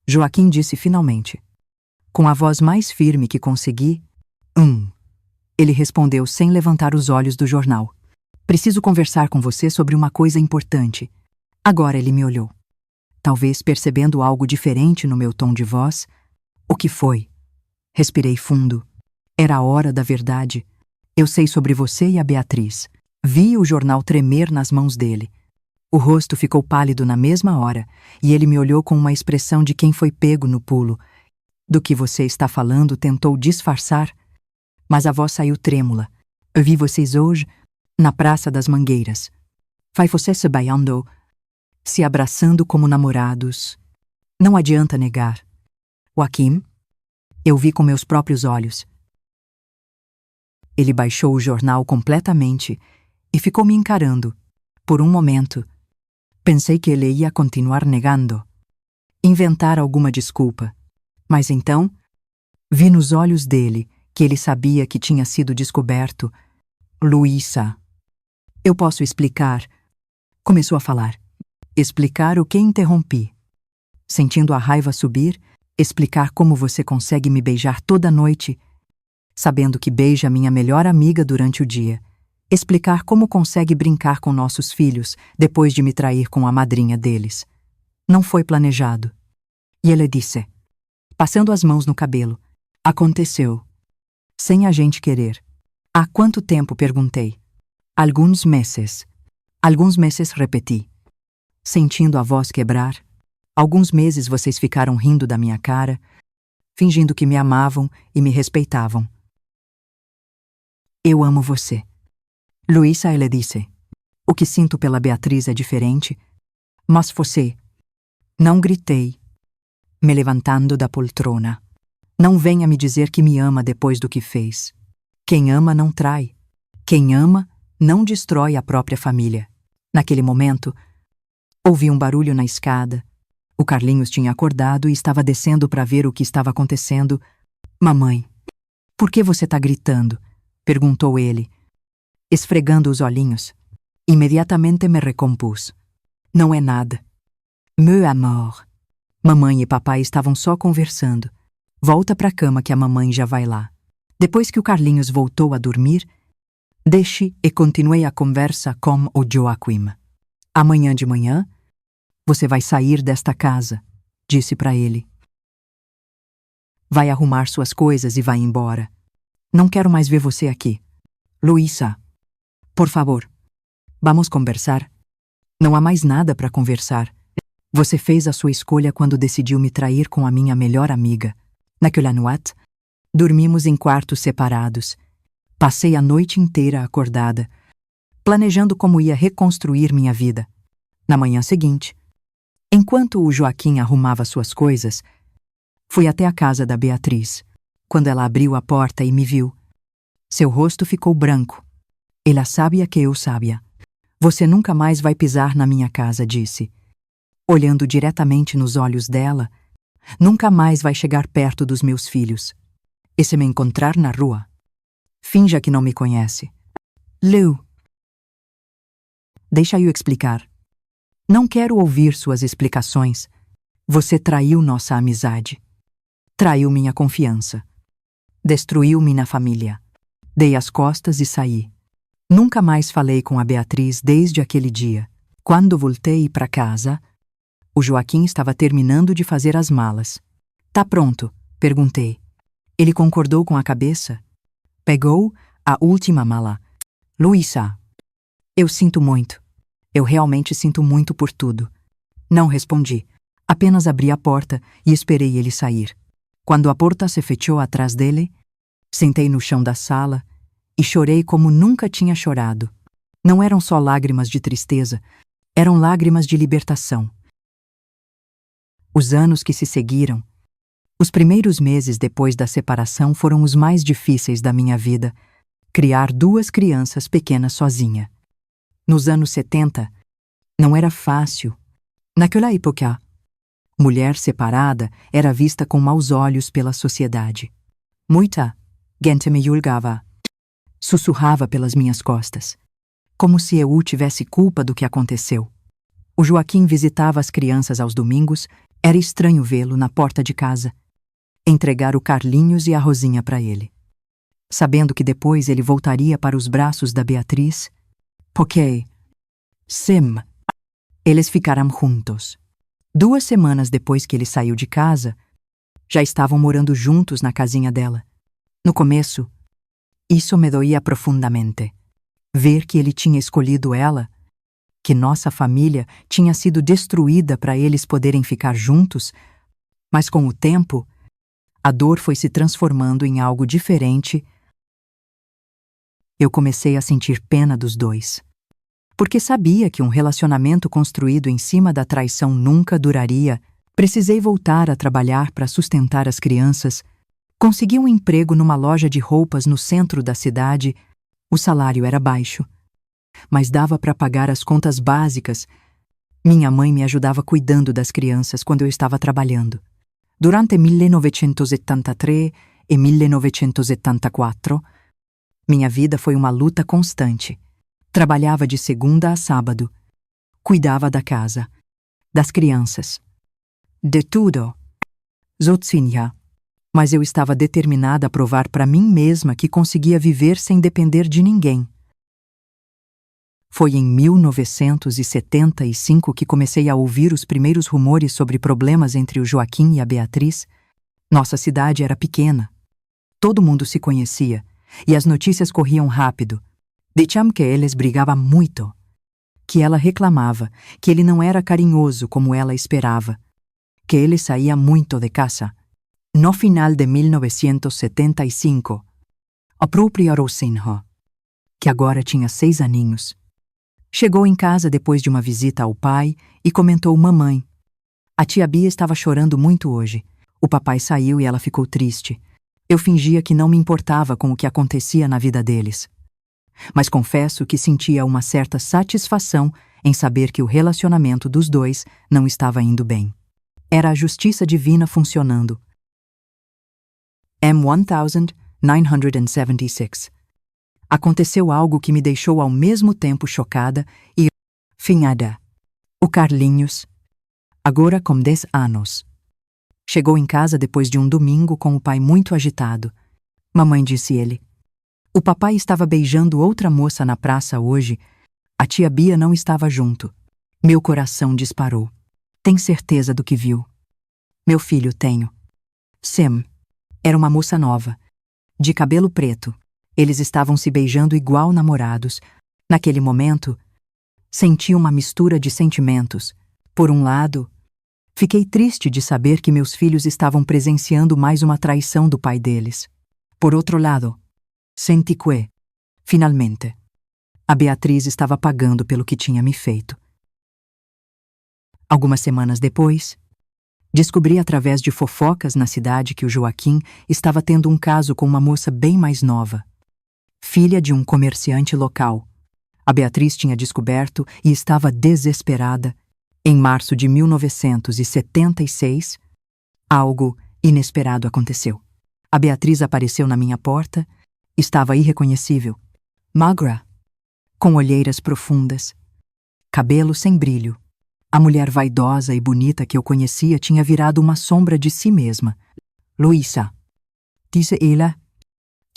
Joaquim disse finalmente, com a voz mais firme que consegui, Ele respondeu sem levantar os olhos do jornal. Preciso conversar com você sobre uma coisa importante. Agora ele me olhou. Talvez percebendo algo diferente no meu tom de voz. O que foi? Respirei fundo. Era a hora da verdade. Eu sei sobre você e a Beatriz. Vi o jornal tremer nas mãos dele. O rosto ficou pálido na mesma hora, e ele me olhou com uma expressão de quem foi pego no pulo. Do que você está falando, tentou disfarçar, mas a voz saiu trêmula. Eu vi vocês hoje, na Praça das Mangueiras. Vai você se beiando, se abraçando como namorados. Não adianta negar. Joaquim, eu vi com meus próprios olhos. Ele baixou o jornal completamente e ficou me encarando. Por um momento, pensei que ele ia continuar negando, inventar alguma desculpa. Mas então, vi nos olhos dele que ele sabia que tinha sido descoberto. Luísa, eu posso explicar. Começou a falar. Explicar o que interrompi. Sentindo a raiva subir, explicar como você consegue me beijar toda noite, sabendo que beija minha melhor amiga durante o dia. Explicar como consegue brincar com nossos filhos depois de me trair com a madrinha deles. Não foi planejado. E ele disse, passando as mãos no cabelo, aconteceu. Sem a gente querer. Há quanto tempo? Perguntei. Alguns meses. Alguns meses, repeti, sentindo a voz quebrar. Alguns meses vocês ficaram rindo da minha cara, fingindo que me amavam e me respeitavam. Eu amo você. Luísa, ele disse. O que sinto pela Beatriz é diferente, mas você... Não gritei, me levantando da poltrona. Não venha me dizer que me ama depois do que fez. Quem ama não trai. Quem ama não destrói a própria família. Naquele momento, ouvi um barulho na escada. O Carlinhos tinha acordado e estava descendo para ver o que estava acontecendo. Mamãe, por que você está gritando? Perguntou ele, esfregando os olhinhos. Imediatamente me recompus. Não é nada. Meu amor. Mamãe e papai estavam só conversando. Volta para a cama que a mamãe já vai lá. Depois que o Carlinhos voltou a dormir, deixe e continuei a conversa com o Joaquim. Amanhã de manhã, você vai sair desta casa, disse para ele. Vai arrumar suas coisas e vai embora. Não quero mais ver você aqui. Luísa, por favor, vamos conversar. Não há mais nada para conversar. Você fez a sua escolha quando decidiu me trair com a minha melhor amiga. Naquela noite, dormimos em quartos separados. Passei a noite inteira acordada, planejando como ia reconstruir minha vida. Na manhã seguinte, enquanto o Joaquim arrumava suas coisas, fui até a casa da Beatriz. Quando ela abriu a porta e me viu, seu rosto ficou branco. Ela sabia que eu sabia. Você nunca mais vai pisar na minha casa, disse. Olhando diretamente nos olhos dela, nunca mais vai chegar perto dos meus filhos. E se me encontrar na rua, finja que não me conhece. Lou, deixa eu explicar. Não quero ouvir suas explicações. Você traiu nossa amizade. Traiu minha confiança. Destruiu minha família. Dei as costas e saí. Nunca mais falei com a Beatriz desde aquele dia. Quando voltei para casa, o Joaquim estava terminando de fazer as malas. Tá pronto? Perguntei. Ele concordou com a cabeça. Pegou a última mala. Luísa, eu sinto muito. Eu realmente sinto muito por tudo. Não respondi. Apenas abri a porta e esperei ele sair. Quando a porta se fechou atrás dele, sentei no chão da sala e chorei como nunca tinha chorado. Não eram só lágrimas de tristeza, eram lágrimas de libertação. Os anos que se seguiram, os primeiros meses depois da separação foram os mais difíceis da minha vida. Criar 2 crianças pequenas sozinha. Nos anos 70, não era fácil. Naquela época, mulher separada era vista com maus olhos pela sociedade. Muita gente me julgava. Sussurrava pelas minhas costas, como se eu tivesse culpa do que aconteceu. O Joaquim visitava as crianças aos domingos, era estranho vê-lo na porta de casa, entregar o Carlinhos e a Rosinha para ele. Sabendo que depois ele voltaria para os braços da Beatriz, porque, sim, eles ficaram juntos. 2 semanas depois que ele saiu de casa, já estavam morando juntos na casinha dela. No começo, isso me doía profundamente. Ver que ele tinha escolhido ela, que nossa família tinha sido destruída para eles poderem ficar juntos, mas com o tempo, a dor foi se transformando em algo diferente. Eu comecei a sentir pena dos dois. Porque sabia que um relacionamento construído em cima da traição nunca duraria, precisei voltar a trabalhar para sustentar as crianças. Consegui um emprego numa loja de roupas no centro da cidade. O salário era baixo, mas dava para pagar as contas básicas. Minha mãe me ajudava cuidando das crianças quando eu estava trabalhando. Durante 1973 e 1974, minha vida foi uma luta constante. Trabalhava de segunda a sábado. Cuidava da casa, das crianças, de tudo. Sozinha. Mas eu estava determinada a provar para mim mesma que conseguia viver sem depender de ninguém. Foi em 1975 que comecei a ouvir os primeiros rumores sobre problemas entre o Joaquim e a Beatriz. Nossa cidade era pequena. Todo mundo se conhecia, e as notícias corriam rápido. Diziam que eles brigavam muito, que ela reclamava, que ele não era carinhoso como ela esperava, que ele saía muito de casa. No final de 1975, a própria Rosinha, que agora tinha 6 aninhos, chegou em casa depois de uma visita ao pai e comentou: mamãe, a tia Bia estava chorando muito hoje. O papai saiu e ela ficou triste. Eu fingia que não me importava com o que acontecia na vida deles. Mas confesso que sentia uma certa satisfação em saber que o relacionamento dos dois não estava indo bem. Era a justiça divina funcionando. M1976. Aconteceu algo que me deixou ao mesmo tempo chocada e finada. O Carlinhos, agora com 10 anos, chegou em casa depois de um domingo com o pai muito agitado. Mamãe, disse ele. O papai estava beijando outra moça na praça hoje. A tia Bia não estava junto. Meu coração disparou. Tem certeza do que viu? Meu filho, tenho. Sam. Era uma moça nova, de cabelo preto. Eles estavam se beijando igual namorados. Naquele momento, senti uma mistura de sentimentos. Por um lado, fiquei triste de saber que meus filhos estavam presenciando mais uma traição do pai deles. Por outro lado, senti que, finalmente, a Beatriz estava pagando pelo que tinha me feito. Algumas semanas depois, descobri através de fofocas na cidade que o Joaquim estava tendo um caso com uma moça bem mais nova, filha de um comerciante local. A Beatriz tinha descoberto e estava desesperada. Em março de 1976, algo inesperado aconteceu. A Beatriz apareceu na minha porta. Estava irreconhecível, magra, com olheiras profundas, cabelo sem brilho. A mulher vaidosa e bonita que eu conhecia tinha virado uma sombra de si mesma. Luísa, disse ela,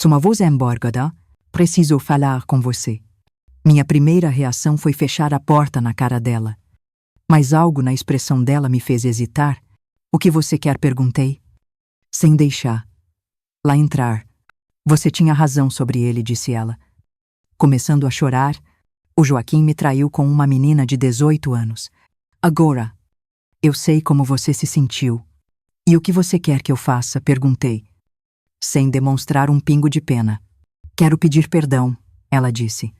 sua voz emborgada, preciso falar com você. Minha primeira reação foi fechar a porta na cara dela. Mas algo na expressão dela me fez hesitar. O que você quer? Perguntei. Sem deixar lá entrar. Você tinha razão sobre ele, disse ela. Começando a chorar, o Joaquim me traiu com uma menina de 18 anos. Agora, eu sei como você se sentiu. E o que você quer que eu faça? Perguntei, sem demonstrar um pingo de pena. Quero pedir perdão, ela disse,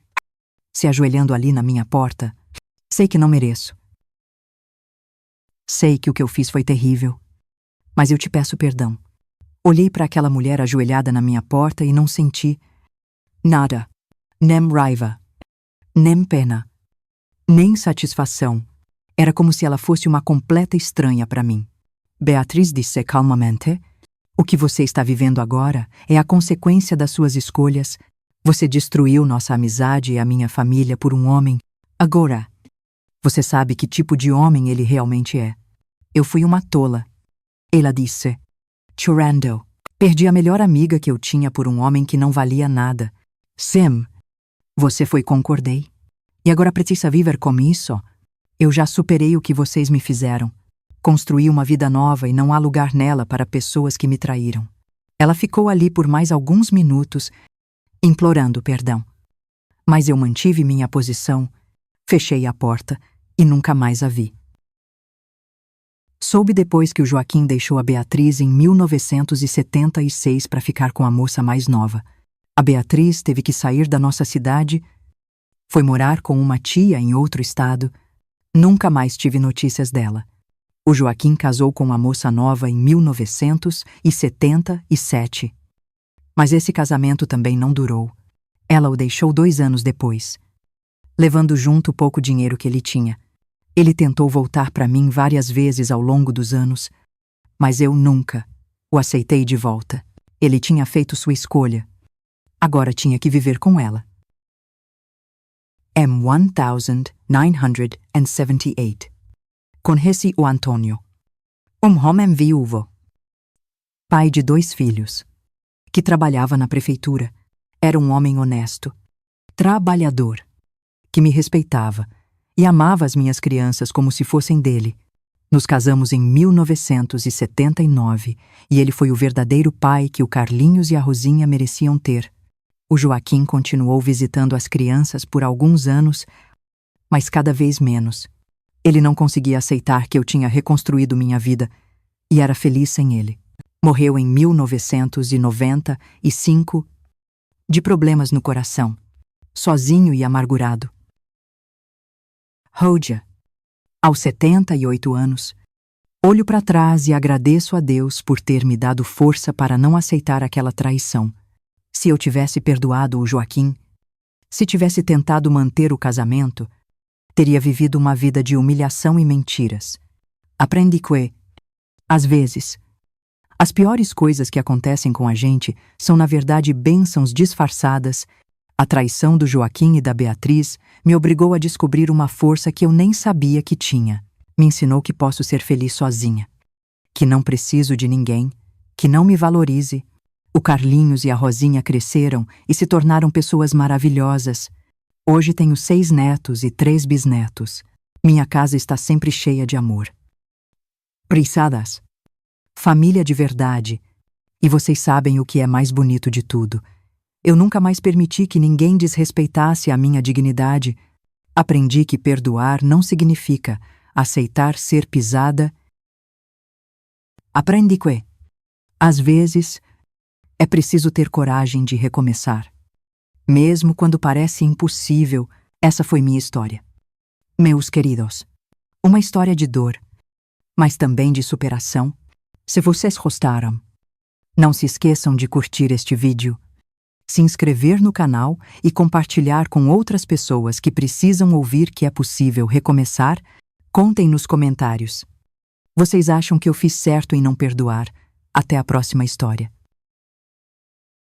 se ajoelhando ali na minha porta. Sei que não mereço. Sei que o que eu fiz foi terrível, mas eu te peço perdão. Olhei para aquela mulher ajoelhada na minha porta e não senti nada, nem raiva, nem pena, nem satisfação. Era como se ela fosse uma completa estranha para mim. Beatriz disse calmamente, o que você está vivendo agora é a consequência das suas escolhas. Você destruiu nossa amizade e a minha família por um homem. Agora, você sabe que tipo de homem ele realmente é. Eu fui uma tola. Ela disse, chorando. Perdi a melhor amiga que eu tinha por um homem que não valia nada. Sam, você foi, concordei. E agora precisa viver com isso? Eu já superei o que vocês me fizeram. Construí uma vida nova e não há lugar nela para pessoas que me traíram. Ela ficou ali por mais alguns minutos, implorando perdão. Mas eu mantive minha posição, fechei a porta e nunca mais a vi. Soube depois que o Joaquim deixou a Beatriz em 1976 para ficar com a moça mais nova. A Beatriz teve que sair da nossa cidade, foi morar com uma tia em outro estado. Nunca mais tive notícias dela. O Joaquim casou com a moça nova em 1977. Mas esse casamento também não durou. Ela o deixou 2 anos depois, levando junto o pouco dinheiro que ele tinha. Ele tentou voltar para mim várias vezes ao longo dos anos, mas eu nunca o aceitei de volta. Ele tinha feito sua escolha. Agora tinha que viver com ela. M1978. Conheci o Antônio, homem viúvo, pai de 2 filhos, que trabalhava na prefeitura. Era um homem honesto, trabalhador, que me respeitava e amava as minhas crianças como se fossem dele. Nos casamos em 1979 e ele foi o verdadeiro pai que o Carlinhos e a Rosinha mereciam ter. O Joaquim continuou visitando as crianças por alguns anos, mas cada vez menos. Ele não conseguia aceitar que eu tinha reconstruído minha vida e era feliz sem ele. Morreu em 1995 de problemas no coração, sozinho e amargurado. Hoje, aos 78 anos, olho para trás e agradeço a Deus por ter me dado força para não aceitar aquela traição. Se eu tivesse perdoado o Joaquim, se tivesse tentado manter o casamento, teria vivido uma vida de humilhação e mentiras. Aprendi que, às vezes, as piores coisas que acontecem com a gente são na verdade bênçãos disfarçadas. A traição do Joaquim e da Beatriz me obrigou a descobrir uma força que eu nem sabia que tinha. Me ensinou que posso ser feliz sozinha, que não preciso de ninguém, que não me valorize. O Carlinhos e a Rosinha cresceram e se tornaram pessoas maravilhosas. Hoje tenho 6 netos e 3 bisnetos. Minha casa está sempre cheia de amor. Prisadas. Família de verdade. E vocês sabem o que é mais bonito de tudo. Eu nunca mais permiti que ninguém desrespeitasse a minha dignidade. Aprendi que perdoar não significa aceitar ser pisada. Aprendi que, às vezes, é preciso ter coragem de recomeçar. Mesmo quando parece impossível, essa foi minha história. Meus queridos, uma história de dor, mas também de superação. Se vocês gostaram, não se esqueçam de curtir este vídeo, se inscrever no canal e compartilhar com outras pessoas que precisam ouvir que é possível recomeçar. Contem nos comentários. Vocês acham que eu fiz certo em não perdoar? Até a próxima história.